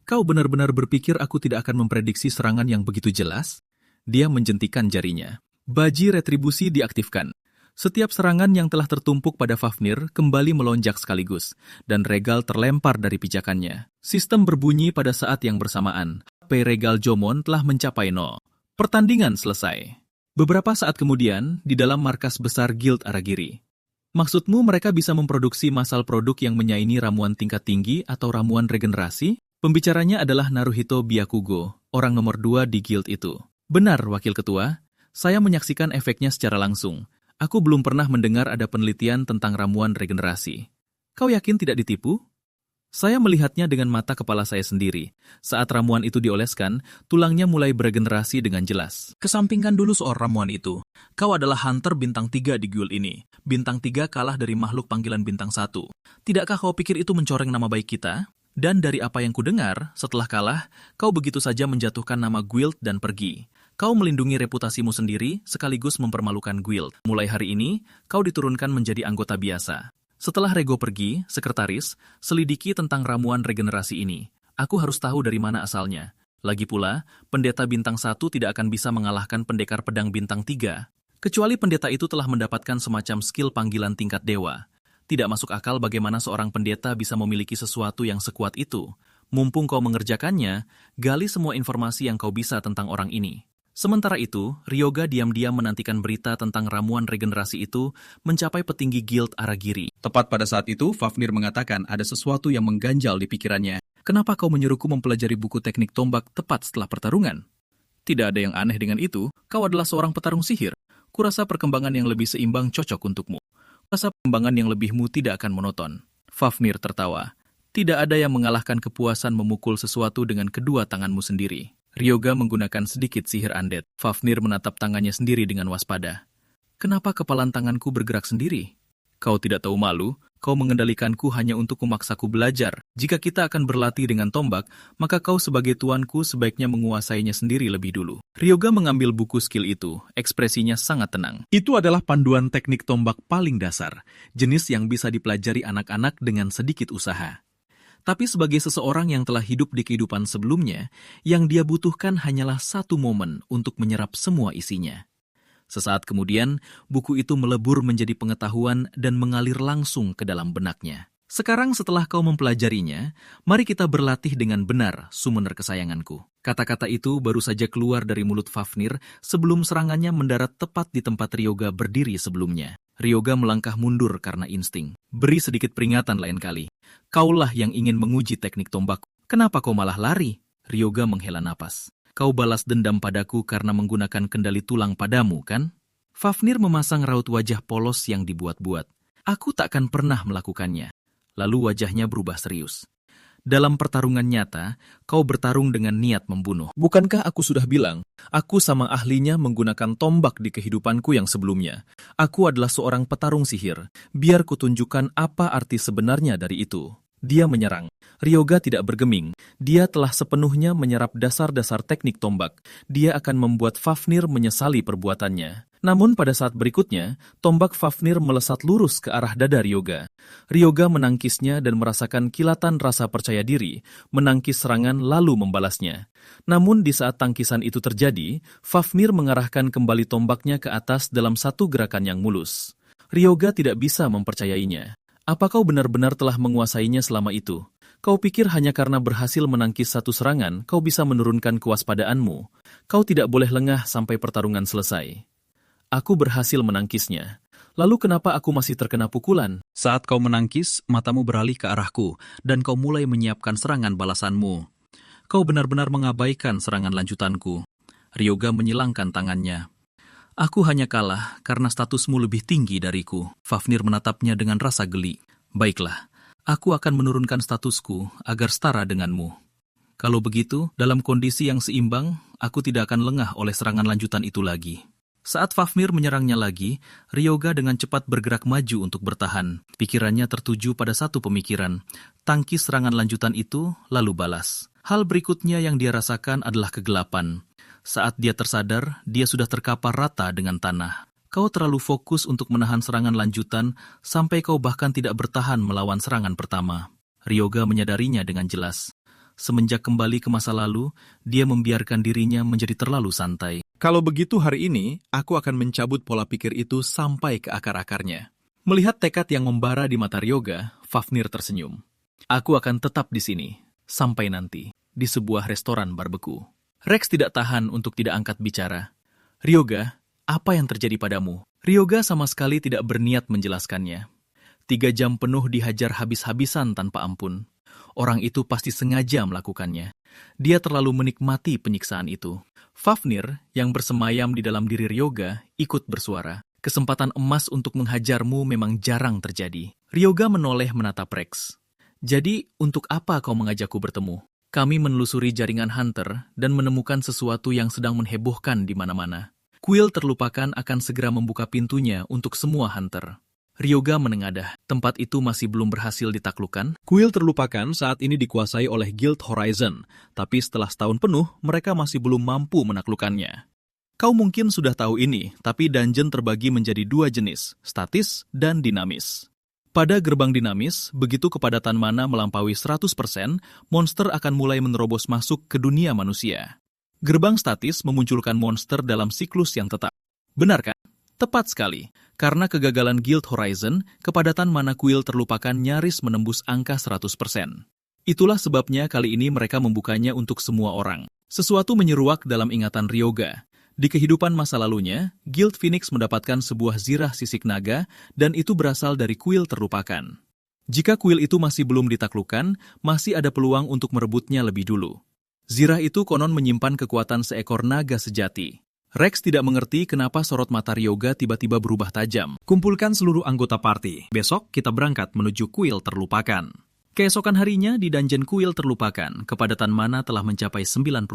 Kau benar-benar berpikir aku tidak akan memprediksi serangan yang begitu jelas? Dia menjentikan jarinya. Baji retribusi diaktifkan. Setiap serangan yang telah tertumpuk pada Fafnir kembali melonjak sekaligus, dan Regal terlempar dari pijakannya. Sistem berbunyi pada saat yang bersamaan. HP Regal Jomon telah mencapai 0. Pertandingan selesai. Beberapa saat kemudian, di dalam markas besar Guild Aragiri. Maksudmu mereka bisa memproduksi masal produk yang menyaingi ramuan tingkat tinggi atau ramuan regenerasi? Pembicaranya adalah Naruhito Byakugo, orang nomor 2 di guild itu. Benar, Wakil Ketua. Saya menyaksikan efeknya secara langsung. Aku belum pernah mendengar ada penelitian tentang ramuan regenerasi. Kau yakin tidak ditipu? Saya melihatnya dengan mata kepala saya sendiri. Saat ramuan itu dioleskan, tulangnya mulai beregenerasi dengan jelas. Kesampingkan dulu soal ramuan itu. Kau adalah hunter bintang 3 di guild ini. Bintang 3 kalah dari makhluk panggilan bintang 1. Tidakkah kau pikir itu mencoreng nama baik kita? Dan dari apa yang kudengar, setelah kalah, kau begitu saja menjatuhkan nama guild dan pergi. Kau melindungi reputasimu sendiri sekaligus mempermalukan guild. Mulai hari ini, kau diturunkan menjadi anggota biasa. Setelah Rego pergi, sekretaris, selidiki tentang ramuan regenerasi ini. Aku harus tahu dari mana asalnya. Lagi pula, pendeta bintang 1 tidak akan bisa mengalahkan pendekar pedang bintang 3, kecuali pendeta itu telah mendapatkan semacam skill panggilan tingkat dewa. Tidak masuk akal bagaimana seorang pendeta bisa memiliki sesuatu yang sekuat itu. Mumpung kau mengerjakannya, gali semua informasi yang kau bisa tentang orang ini. Sementara itu, Ryoga diam-diam menantikan berita tentang ramuan regenerasi itu mencapai petinggi Guild Aragiri. Tepat pada saat itu, Fafnir mengatakan ada sesuatu yang mengganjal di pikirannya. Kenapa kau menyuruhku mempelajari buku teknik tombak tepat setelah pertarungan? Tidak ada yang aneh dengan itu, kau adalah seorang petarung sihir. Kurasa perkembangan yang lebih seimbang cocok untukmu. Rasa perkembangan yang lebihmu tidak akan monoton. Fafnir tertawa. Tidak ada yang mengalahkan kepuasan memukul sesuatu dengan kedua tanganmu sendiri. Ryoga menggunakan sedikit sihir undead. Fafnir menatap tangannya sendiri dengan waspada. Kenapa kepalan tanganku bergerak sendiri? Kau tidak tahu malu? Kau mengendalikanku hanya untuk memaksaku belajar. Jika kita akan berlatih dengan tombak, maka kau sebagai tuanku sebaiknya menguasainya sendiri lebih dulu. Ryoga mengambil buku skill itu, ekspresinya sangat tenang. Itu adalah panduan teknik tombak paling dasar, jenis yang bisa dipelajari anak-anak dengan sedikit usaha. Tapi sebagai seseorang yang telah hidup di kehidupan sebelumnya, yang dia butuhkan hanyalah satu momen untuk menyerap semua isinya. Sesaat kemudian, buku itu melebur menjadi pengetahuan dan mengalir langsung ke dalam benaknya. Sekarang setelah kau mempelajarinya, mari kita berlatih dengan benar, summoner kesayanganku. Kata-kata itu baru saja keluar dari mulut Fafnir sebelum serangannya mendarat tepat di tempat Ryoga berdiri sebelumnya. Ryoga melangkah mundur karena insting. Beri sedikit peringatan lain kali. Kaulah yang ingin menguji teknik tombak. Kenapa kau malah lari? Ryoga menghela napas. Kau balas dendam padaku karena menggunakan kendali tulang padamu, kan? Fafnir memasang raut wajah polos yang dibuat-buat. Aku takkan pernah melakukannya. Lalu wajahnya berubah serius. Dalam pertarungan nyata, kau bertarung dengan niat membunuh. Bukankah aku sudah bilang, aku sama ahlinya menggunakan tombak di kehidupanku yang sebelumnya. Aku adalah seorang petarung sihir. Biar kutunjukkan apa arti sebenarnya dari itu. Dia menyerang. Ryoga tidak bergeming. Dia telah sepenuhnya menyerap dasar-dasar teknik tombak. Dia akan membuat Fafnir menyesali perbuatannya. Namun pada saat berikutnya, tombak Fafnir melesat lurus ke arah dada Ryoga. Ryoga menangkisnya dan merasakan kilatan rasa percaya diri, menangkis serangan lalu membalasnya. Namun di saat tangkisan itu terjadi, Fafnir mengarahkan kembali tombaknya ke atas dalam satu gerakan yang mulus. Ryoga tidak bisa mempercayainya. Apa kau benar-benar telah menguasainya selama itu? Kau pikir hanya karena berhasil menangkis satu serangan, kau bisa menurunkan kewaspadaanmu. Kau tidak boleh lengah sampai pertarungan selesai. Aku berhasil menangkisnya. Lalu kenapa aku masih terkena pukulan? Saat kau menangkis, matamu beralih ke arahku, dan kau mulai menyiapkan serangan balasanmu. Kau benar-benar mengabaikan serangan lanjutanku. Ryoga menyilangkan tangannya. Aku hanya kalah karena statusmu lebih tinggi dariku. Fafnir menatapnya dengan rasa geli. Baiklah, aku akan menurunkan statusku agar setara denganmu. Kalau begitu, dalam kondisi yang seimbang, aku tidak akan lengah oleh serangan lanjutan itu lagi. Saat Fafnir menyerangnya lagi, Ryoga dengan cepat bergerak maju untuk bertahan. Pikirannya tertuju pada satu pemikiran, tangkis serangan lanjutan itu, lalu balas. Hal berikutnya yang dia rasakan adalah kegelapan. Saat dia tersadar, dia sudah terkapar rata dengan tanah. Kau terlalu fokus untuk menahan serangan lanjutan, sampai kau bahkan tidak bertahan melawan serangan pertama. Ryoga menyadarinya dengan jelas. Semenjak kembali ke masa lalu, dia membiarkan dirinya menjadi terlalu santai. Kalau begitu hari ini, aku akan mencabut pola pikir itu sampai ke akar-akarnya. Melihat tekad yang membara di mata Ryoga, Fafnir tersenyum. Aku akan tetap di sini, sampai nanti, di sebuah restoran barbeku. Rex tidak tahan untuk tidak angkat bicara. Ryoga, apa yang terjadi padamu? Ryoga sama sekali tidak berniat menjelaskannya. 3 jam penuh dihajar habis-habisan tanpa ampun. Orang itu pasti sengaja melakukannya. Dia terlalu menikmati penyiksaan itu. Fafnir, yang bersemayam di dalam diri Ryoga, ikut bersuara. Kesempatan emas untuk menghajarmu memang jarang terjadi. Ryoga menoleh menatap Rex. Jadi, untuk apa kau mengajakku bertemu? Kami menelusuri jaringan Hunter dan menemukan sesuatu yang sedang menghebohkan di mana-mana. Kuil terlupakan akan segera membuka pintunya untuk semua Hunter. Ryoga menengadah. Tempat itu masih belum berhasil ditaklukkan. Kuil terlupakan saat ini dikuasai oleh Guild Horizon, tapi setelah setahun penuh, mereka masih belum mampu menaklukkannya. Kau mungkin sudah tahu ini, tapi dungeon terbagi menjadi 2 jenis, statis dan dinamis. Pada gerbang dinamis, begitu kepadatan mana melampaui 100%, monster akan mulai menerobos masuk ke dunia manusia. Gerbang statis memunculkan monster dalam siklus yang tetap. Benar kan? Tepat sekali. Karena kegagalan Guild Horizon, kepadatan mana kuil terlupakan nyaris menembus angka 100%. Itulah sebabnya kali ini mereka membukanya untuk semua orang. Sesuatu menyeruak dalam ingatan Ryoga. Di kehidupan masa lalunya, Guild Phoenix mendapatkan sebuah zirah sisik naga dan itu berasal dari kuil terlupakan. Jika kuil itu masih belum ditaklukkan, masih ada peluang untuk merebutnya lebih dulu. Zirah itu konon menyimpan kekuatan seekor naga sejati. Rex tidak mengerti kenapa sorot mata Ryoga tiba-tiba berubah tajam. Kumpulkan seluruh anggota party. Besok kita berangkat menuju kuil terlupakan. Keesokan harinya di dungeon kuil terlupakan, kepadatan mana telah mencapai 93%.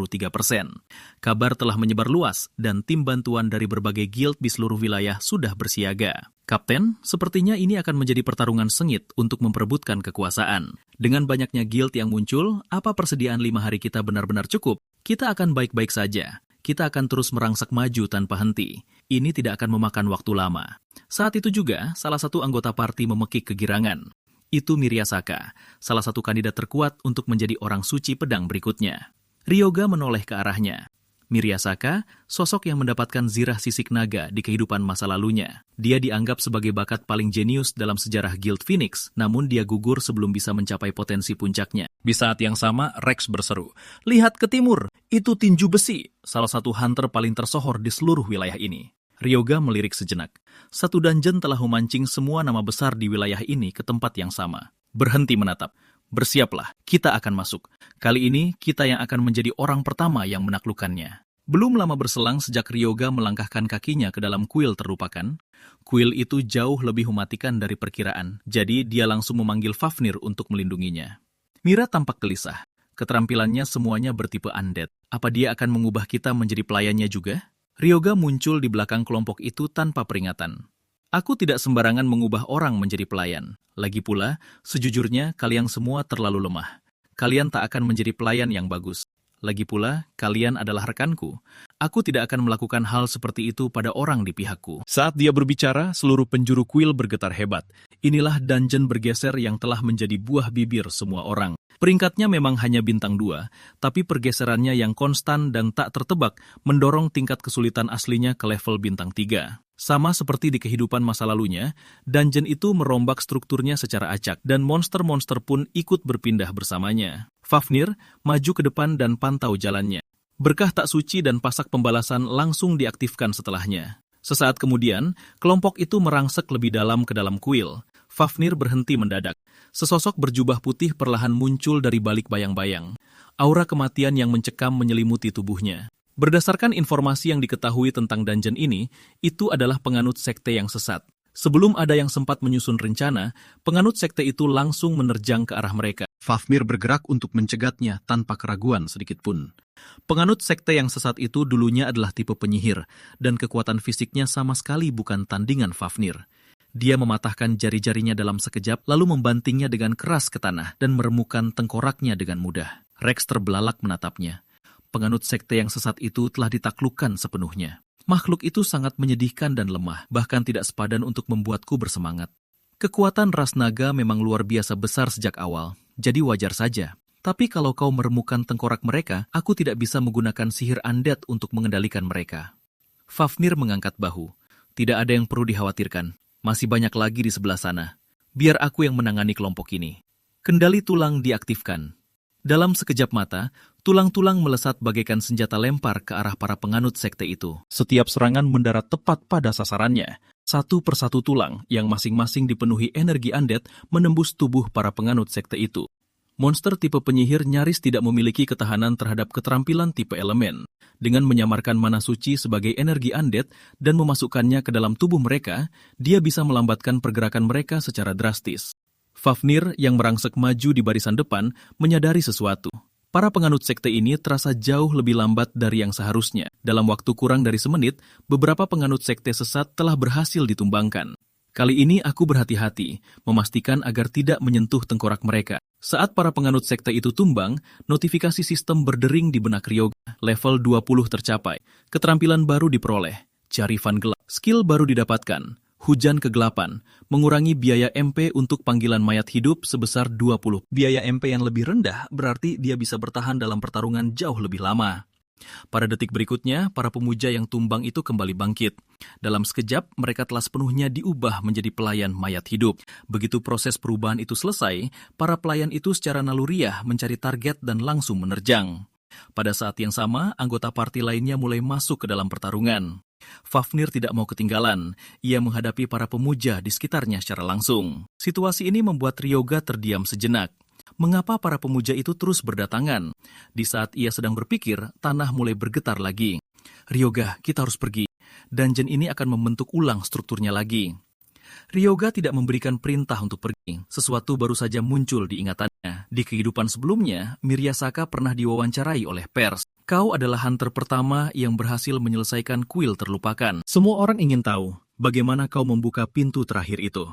Kabar telah menyebar luas dan tim bantuan dari berbagai guild di seluruh wilayah sudah bersiaga. Kapten, sepertinya ini akan menjadi pertarungan sengit untuk memperebutkan kekuasaan. Dengan banyaknya guild yang muncul, apa persediaan 5 hari kita benar-benar cukup? Kita akan baik-baik saja. Kita akan terus merangsak maju tanpa henti. Ini tidak akan memakan waktu lama. Saat itu juga, salah satu anggota parti memekik kegirangan. Itu Miryasaka, salah satu kandidat terkuat untuk menjadi orang suci pedang berikutnya. Ryoga menoleh ke arahnya. Miryasaka, sosok yang mendapatkan zirah sisik naga di kehidupan masa lalunya. Dia dianggap sebagai bakat paling jenius dalam sejarah Guild Phoenix, namun dia gugur sebelum bisa mencapai potensi puncaknya. Di saat yang sama, Rex berseru, "Lihat ke timur, itu tinju besi, salah satu hunter paling tersohor di seluruh wilayah ini." Ryoga melirik sejenak. Satu dungeon telah memancing semua nama besar di wilayah ini ke tempat yang sama. Berhenti menatap. Bersiaplah, kita akan masuk. Kali ini kita yang akan menjadi orang pertama yang menaklukkannya. Belum lama berselang sejak Ryoga melangkahkan kakinya ke dalam kuil terlupakan, kuil itu jauh lebih mematikan dari perkiraan, jadi dia langsung memanggil Fafnir untuk melindunginya. Mira tampak gelisah. Keterampilannya semuanya bertipe undead. Apa dia akan mengubah kita menjadi pelayannya juga? Ryoga muncul di belakang kelompok itu tanpa peringatan. Aku tidak sembarangan mengubah orang menjadi pelayan. Lagi pula, sejujurnya kalian semua terlalu lemah. Kalian tak akan menjadi pelayan yang bagus. Lagi pula, kalian adalah rekanku. Aku tidak akan melakukan hal seperti itu pada orang di pihakku. Saat dia berbicara, seluruh penjuru kuil bergetar hebat. Inilah dungeon bergeser yang telah menjadi buah bibir semua orang. Peringkatnya memang hanya bintang 2, tapi pergeserannya yang konstan dan tak tertebak mendorong tingkat kesulitan aslinya ke level bintang 3. Sama seperti di kehidupan masa lalunya, dungeon itu merombak strukturnya secara acak, dan monster-monster pun ikut berpindah bersamanya. Fafnir maju ke depan dan pantau jalannya. Berkah tak suci dan pasak pembalasan langsung diaktifkan setelahnya. Sesaat kemudian, kelompok itu merangsek lebih dalam ke dalam kuil. Fafnir berhenti mendadak. Sesosok berjubah putih perlahan muncul dari balik bayang-bayang. Aura kematian yang mencekam menyelimuti tubuhnya. Berdasarkan informasi yang diketahui tentang dungeon ini, itu adalah penganut sekte yang sesat. Sebelum ada yang sempat menyusun rencana, penganut sekte itu langsung menerjang ke arah mereka. Fafnir bergerak untuk mencegatnya tanpa keraguan sedikitpun. Penganut sekte yang sesat itu dulunya adalah tipe penyihir, dan kekuatan fisiknya sama sekali bukan tandingan Fafnir. Dia mematahkan jari-jarinya dalam sekejap, lalu membantingnya dengan keras ke tanah dan meremukkan tengkoraknya dengan mudah. Rex terbelalak menatapnya. Penganut sekte yang sesat itu telah ditaklukkan sepenuhnya. Makhluk itu sangat menyedihkan dan lemah, bahkan tidak sepadan untuk membuatku bersemangat. Kekuatan ras naga memang luar biasa besar sejak awal, jadi wajar saja. Tapi kalau kau meremukkan tengkorak mereka, aku tidak bisa menggunakan sihir undead untuk mengendalikan mereka. Fafnir mengangkat bahu. Tidak ada yang perlu dikhawatirkan. Masih banyak lagi di sebelah sana. Biar aku yang menangani kelompok ini. Kendali tulang diaktifkan. Dalam sekejap mata, tulang-tulang melesat bagaikan senjata lempar ke arah para penganut sekte itu. Setiap serangan mendarat tepat pada sasarannya. Satu persatu tulang yang masing-masing dipenuhi energi undead menembus tubuh para penganut sekte itu. Monster tipe penyihir nyaris tidak memiliki ketahanan terhadap keterampilan tipe elemen. Dengan menyamarkan mana suci sebagai energi undead dan memasukkannya ke dalam tubuh mereka, dia bisa melambatkan pergerakan mereka secara drastis. Fafnir yang merangsek maju di barisan depan menyadari sesuatu. Para penganut sekte ini terasa jauh lebih lambat dari yang seharusnya. Dalam waktu kurang dari semenit, beberapa penganut sekte sesat telah berhasil ditumbangkan. Kali ini aku berhati-hati, memastikan agar tidak menyentuh tengkorak mereka. Saat para penganut sekte itu tumbang, notifikasi sistem berdering di benak Ryoga. Level 20 tercapai. Keterampilan baru diperoleh. Carifan gelap. Skill baru didapatkan. Hujan kegelapan, mengurangi biaya MP untuk panggilan mayat hidup sebesar 20. Biaya MP yang lebih rendah berarti dia bisa bertahan dalam pertarungan jauh lebih lama. Pada detik berikutnya, para pemuja yang tumbang itu kembali bangkit. Dalam sekejap, mereka telah sepenuhnya diubah menjadi pelayan mayat hidup. Begitu proses perubahan itu selesai, para pelayan itu secara naluriah mencari target dan langsung menerjang. Pada saat yang sama, anggota parti lainnya mulai masuk ke dalam pertarungan. Fafnir tidak mau ketinggalan. Ia menghadapi para pemuja di sekitarnya secara langsung. Situasi ini membuat Ryoga terdiam sejenak. Mengapa para pemuja itu terus berdatangan? Di saat ia sedang berpikir, tanah mulai bergetar lagi. Ryoga, kita harus pergi. Dungeon ini akan membentuk ulang strukturnya lagi. Ryoga tidak memberikan perintah untuk pergi. Sesuatu baru saja muncul di ingatannya. Di kehidupan sebelumnya, Miryasaka pernah diwawancarai oleh pers. Kau adalah hunter pertama yang berhasil menyelesaikan kuil terlupakan. Semua orang ingin tahu bagaimana kau membuka pintu terakhir itu.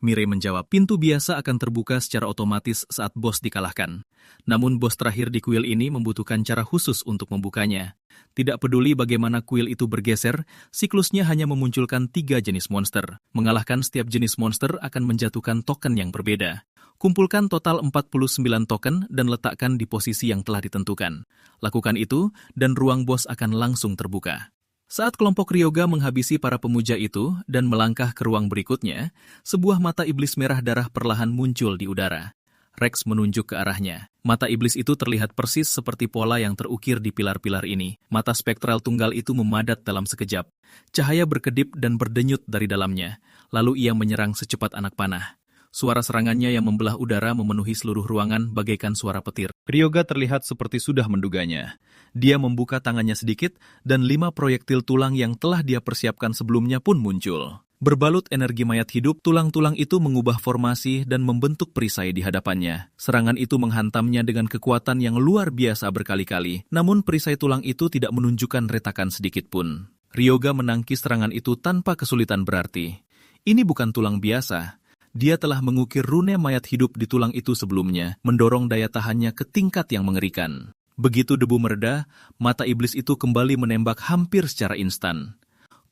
Mirai menjawab, pintu biasa akan terbuka secara otomatis saat bos dikalahkan. Namun bos terakhir di kuil ini membutuhkan cara khusus untuk membukanya. Tidak peduli bagaimana kuil itu bergeser, siklusnya hanya memunculkan 3 jenis monster. Mengalahkan setiap jenis monster akan menjatuhkan token yang berbeda. Kumpulkan total 49 token dan letakkan di posisi yang telah ditentukan. Lakukan itu, dan ruang bos akan langsung terbuka. Saat kelompok Ryoga menghabisi para pemuja itu dan melangkah ke ruang berikutnya, sebuah mata iblis merah darah perlahan muncul di udara. Rex menunjuk ke arahnya. Mata iblis itu terlihat persis seperti pola yang terukir di pilar-pilar ini. Mata spektral tunggal itu memadat dalam sekejap. Cahaya berkedip dan berdenyut dari dalamnya. Lalu ia menyerang secepat anak panah. Suara serangannya yang membelah udara memenuhi seluruh ruangan bagaikan suara petir. Ryoga terlihat seperti sudah menduganya. Dia membuka tangannya sedikit, dan 5 proyektil tulang yang telah dia persiapkan sebelumnya pun muncul. Berbalut energi mayat hidup, tulang-tulang itu mengubah formasi dan membentuk perisai di hadapannya. Serangan itu menghantamnya dengan kekuatan yang luar biasa berkali-kali, namun perisai tulang itu tidak menunjukkan retakan sedikit pun. Ryoga menangkis serangan itu tanpa kesulitan berarti. Ini bukan tulang biasa. Dia telah mengukir rune mayat hidup di tulang itu sebelumnya, mendorong daya tahannya ke tingkat yang mengerikan. Begitu debu mereda, mata iblis itu kembali menembak hampir secara instan.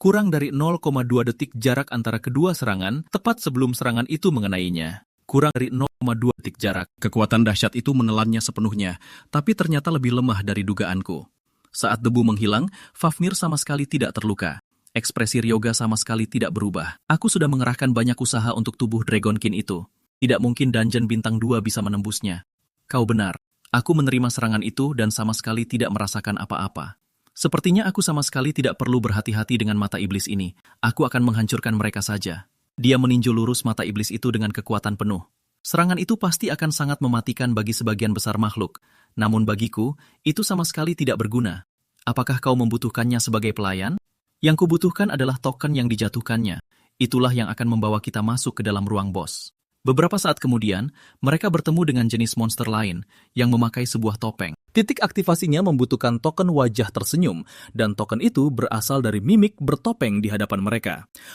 Kurang dari 0,2 detik jarak antara kedua serangan, tepat sebelum serangan itu mengenainya. Kurang dari 0,2 detik jarak. Kekuatan dahsyat itu menelannya sepenuhnya, tapi ternyata lebih lemah dari dugaanku. Saat debu menghilang, Fafnir sama sekali tidak terluka. Ekspresi Ryoga sama sekali tidak berubah. Aku sudah mengerahkan banyak usaha untuk tubuh Dragonkin itu. Tidak mungkin dungeon bintang 2 bisa menembusnya. Kau benar. Aku menerima serangan itu dan sama sekali tidak merasakan apa-apa. Sepertinya aku sama sekali tidak perlu berhati-hati dengan mata iblis ini. Aku akan menghancurkan mereka saja. Dia meninjau lurus mata iblis itu dengan kekuatan penuh. Serangan itu pasti akan sangat mematikan bagi sebagian besar makhluk. Namun bagiku, itu sama sekali tidak berguna. Apakah kau membutuhkannya sebagai pelayan? Yang kubutuhkan adalah token yang dijatuhkannya. Itulah yang akan membawa kita masuk ke dalam ruang bos. Beberapa saat kemudian, mereka bertemu dengan jenis monster lain yang memakai sebuah topeng. Titik aktivasinya membutuhkan token wajah tersenyum, dan token itu berasal dari mimik bertopeng di hadapan mereka.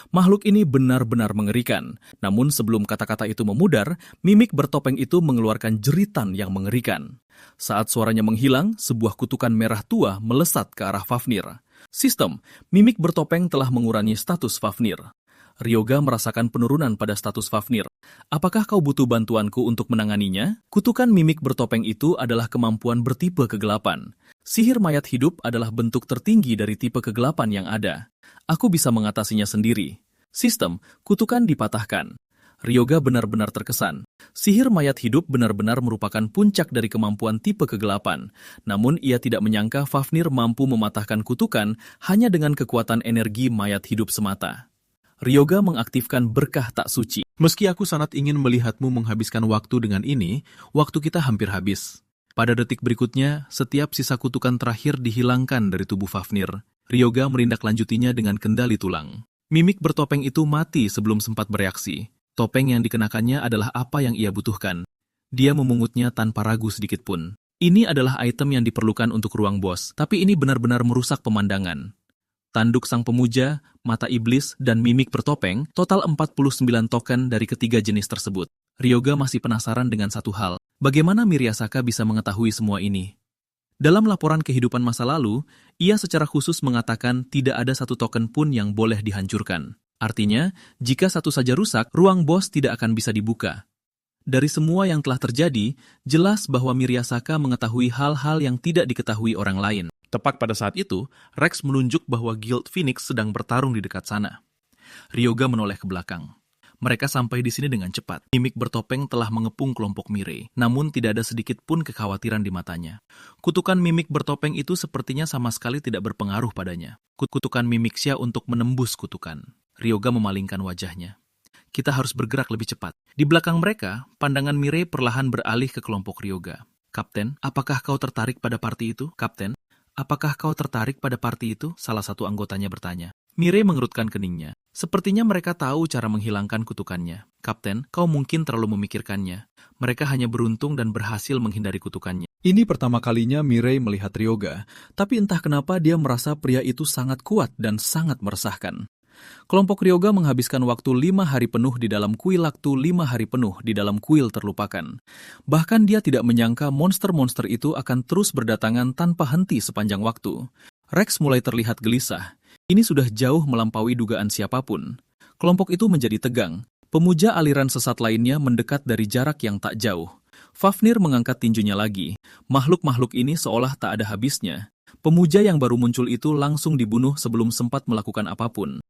Makhluk ini benar-benar mengerikan. Namun sebelum kata-kata itu memudar, mimik bertopeng itu mengeluarkan jeritan yang mengerikan. Saat suaranya menghilang, sebuah kutukan merah tua melesat ke arah Fafnir. Sistem, mimik bertopeng telah mengurangi status Fafnir. Ryoga merasakan penurunan pada status Fafnir. Apakah kau butuh bantuanku untuk menanganinya? Kutukan mimik bertopeng itu adalah kemampuan bertipe kegelapan. Sihir mayat hidup adalah bentuk tertinggi dari tipe kegelapan yang ada. Aku bisa mengatasinya sendiri. Sistem, kutukan dipatahkan. Ryoga benar-benar terkesan. Sihir mayat hidup benar-benar merupakan puncak dari kemampuan tipe kegelapan. Namun ia tidak menyangka Fafnir mampu mematahkan kutukan hanya dengan kekuatan energi mayat hidup semata. Ryoga mengaktifkan berkah tak suci. Meski aku sangat ingin melihatmu menghabiskan waktu dengan ini, waktu kita hampir habis. Pada detik berikutnya, setiap sisa kutukan terakhir dihilangkan dari tubuh Fafnir. Ryoga merindaklanjutinya dengan kendali tulang. Mimik bertopeng itu mati sebelum sempat bereaksi. Topeng yang dikenakannya adalah apa yang ia butuhkan. Dia memungutnya tanpa ragu sedikit pun. Ini adalah item yang diperlukan untuk ruang bos, tapi ini benar-benar merusak pemandangan. Tanduk sang pemuja, mata iblis, dan mimik bertopeng, total 49 token dari ketiga jenis tersebut. Ryoga masih penasaran dengan satu hal, bagaimana Miryasaka bisa mengetahui semua ini? Dalam laporan kehidupan masa lalu, ia secara khusus mengatakan tidak ada satu token pun yang boleh dihancurkan. Artinya, jika satu saja rusak, ruang bos tidak akan bisa dibuka. Dari semua yang telah terjadi, jelas bahwa Miryasaka mengetahui hal-hal yang tidak diketahui orang lain. Tepat pada saat itu, Rex menunjuk bahwa Guild Phoenix sedang bertarung di dekat sana. Ryoga menoleh ke belakang. Mereka sampai di sini dengan cepat. Mimik bertopeng telah mengepung kelompok Mirei, namun tidak ada sedikit pun kekhawatiran di matanya. Kutukan mimik bertopeng itu sepertinya sama sekali tidak berpengaruh padanya. Kutukan mimik Xia untuk menembus kutukan. Ryoga memalingkan wajahnya. Kita harus bergerak lebih cepat. Di belakang mereka, pandangan Mirei perlahan beralih ke kelompok Ryoga. Kapten, apakah kau tertarik pada party itu? Kapten, apakah kau tertarik pada party itu? Salah satu anggotanya bertanya. Mirei mengerutkan keningnya. Sepertinya mereka tahu cara menghilangkan kutukannya. Kapten, kau mungkin terlalu memikirkannya. Mereka hanya beruntung dan berhasil menghindari kutukannya. Ini pertama kalinya Mirei melihat Ryoga, tapi entah kenapa dia merasa pria itu sangat kuat dan sangat meresahkan. Kelompok Ryoga menghabiskan waktu 5 hari penuh di dalam kuil waktu 5 hari penuh di dalam kuil terlupakan. Bahkan dia tidak menyangka monster-monster itu akan terus berdatangan tanpa henti sepanjang waktu. Rex mulai terlihat gelisah. Ini sudah jauh melampaui dugaan siapapun. Kelompok itu menjadi tegang. Pemuja aliran sesat lainnya mendekat dari jarak yang tak jauh. Fafnir mengangkat tinjunya lagi. Makhluk-makhluk ini seolah tak ada habisnya. Pemuja yang baru muncul itu langsung dibunuh sebelum sempat melakukan apapun.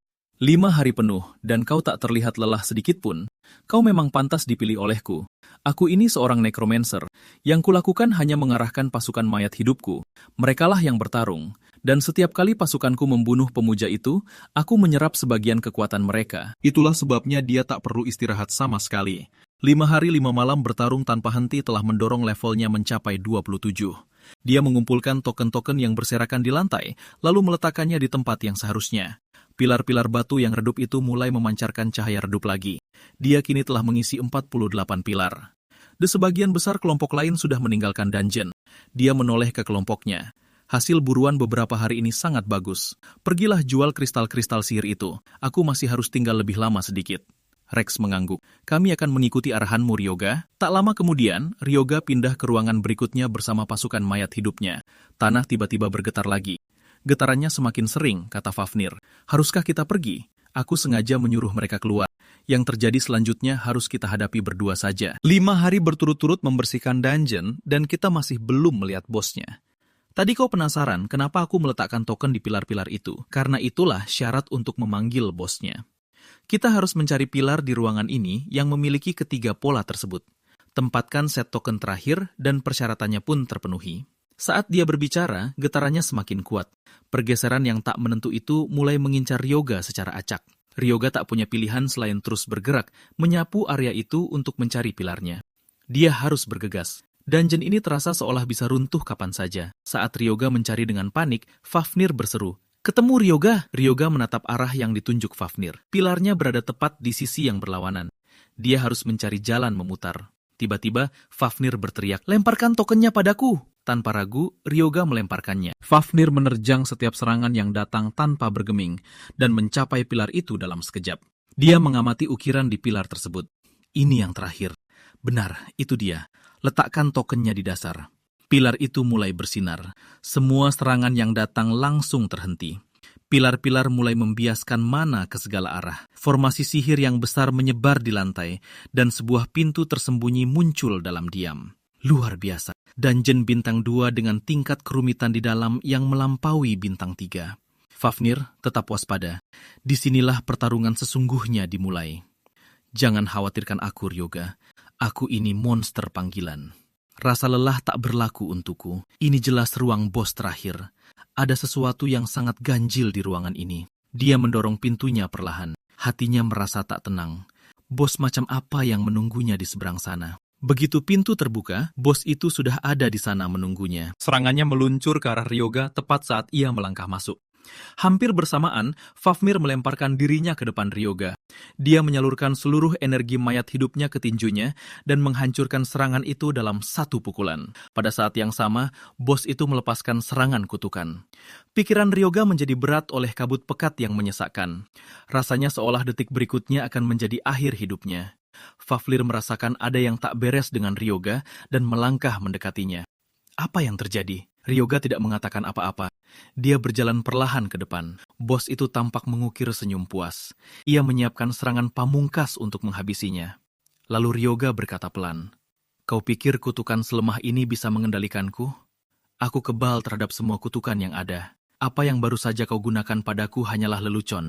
5 hari penuh, dan kau tak terlihat lelah sedikit pun. Kau memang pantas dipilih olehku. Aku ini seorang necromancer. Yang kulakukan hanya mengarahkan pasukan mayat hidupku. Merekalah yang bertarung. Dan setiap kali pasukanku membunuh pemuja itu, aku menyerap sebagian kekuatan mereka. Itulah sebabnya dia tak perlu istirahat sama sekali. 5 hari 5 malam bertarung tanpa henti telah mendorong levelnya mencapai 27. Dia mengumpulkan token-token yang berserakan di lantai, lalu meletakkannya di tempat yang seharusnya. Pilar-pilar batu yang redup itu mulai memancarkan cahaya redup lagi. Dia kini telah mengisi 48 pilar. Di sebagian besar kelompok lain sudah meninggalkan dungeon. Dia menoleh ke kelompoknya. Hasil buruan beberapa hari ini sangat bagus. Pergilah jual kristal-kristal sihir itu. Aku masih harus tinggal lebih lama sedikit. Rex mengangguk. Kami akan mengikuti arahanmu, Ryoga. Tak lama kemudian, Ryoga pindah ke ruangan berikutnya bersama pasukan mayat hidupnya. Tanah tiba-tiba bergetar lagi. Getarannya semakin sering, kata Fafnir. Haruskah kita pergi? Aku sengaja menyuruh mereka keluar. Yang terjadi selanjutnya harus kita hadapi berdua saja. 5 hari berturut-turut membersihkan dungeon, dan kita masih belum melihat bosnya. Tadi kau penasaran kenapa aku meletakkan token di pilar-pilar itu? Karena itulah syarat untuk memanggil bosnya. Kita harus mencari pilar di ruangan ini yang memiliki ketiga pola tersebut. Tempatkan set token terakhir dan persyaratannya pun terpenuhi. Saat dia berbicara, getarannya semakin kuat. Pergeseran yang tak menentu itu mulai mengincar Ryoga secara acak. Ryoga tak punya pilihan selain terus bergerak, menyapu area itu untuk mencari pilarnya. Dia harus bergegas. Dungeon ini terasa seolah bisa runtuh kapan saja. Saat Ryoga mencari dengan panik, Fafnir berseru, "Ketemu Ryoga!" Ryoga menatap arah yang ditunjuk Fafnir. Pilarnya berada tepat di sisi yang berlawanan. Dia harus mencari jalan memutar. Tiba-tiba, Fafnir berteriak, "Lemparkan tokennya padaku!" Tanpa ragu, Ryoga melemparkannya. Fafnir menerjang setiap serangan yang datang tanpa bergeming dan mencapai pilar itu dalam sekejap. Dia mengamati ukiran di pilar tersebut. Ini yang terakhir. Benar, itu dia. Letakkan tokennya di dasar. Pilar itu mulai bersinar. Semua serangan yang datang langsung terhenti. Pilar-pilar mulai membiaskan mana ke segala arah. Formasi sihir yang besar menyebar di lantai, dan sebuah pintu tersembunyi muncul dalam diam. Luar biasa. Dungeon bintang 2 dengan tingkat kerumitan di dalam yang melampaui bintang 3. Fafnir, tetap waspada. Disinilah pertarungan sesungguhnya dimulai. Jangan khawatirkan aku, Ryoga. Aku ini monster panggilan. Rasa lelah tak berlaku untukku. Ini jelas ruang bos terakhir. Ada sesuatu yang sangat ganjil di ruangan ini. Dia mendorong pintunya perlahan. Hatinya merasa tak tenang. Bos macam apa yang menunggunya di seberang sana? Begitu pintu terbuka, bos itu sudah ada di sana menunggunya. Serangannya meluncur ke arah Ryoga tepat saat ia melangkah masuk. Hampir bersamaan, Fafnir melemparkan dirinya ke depan Ryoga. Dia menyalurkan seluruh energi mayat hidupnya ke tinjunya dan menghancurkan serangan itu dalam satu pukulan. Pada saat yang sama, bos itu melepaskan serangan kutukan. Pikiran Ryoga menjadi berat oleh kabut pekat yang menyesakkan. Rasanya seolah detik berikutnya akan menjadi akhir hidupnya. Fafnir merasakan ada yang tak beres dengan Ryoga dan melangkah mendekatinya. Apa yang terjadi? Ryoga tidak mengatakan apa-apa. Dia berjalan perlahan ke depan. Bos itu tampak mengukir senyum puas. Ia menyiapkan serangan pamungkas untuk menghabisinya. Lalu Ryoga berkata pelan, "Kau pikir kutukan selemah ini bisa mengendalikanku? Aku kebal terhadap semua kutukan yang ada. Apa yang baru saja kau gunakan padaku hanyalah lelucon.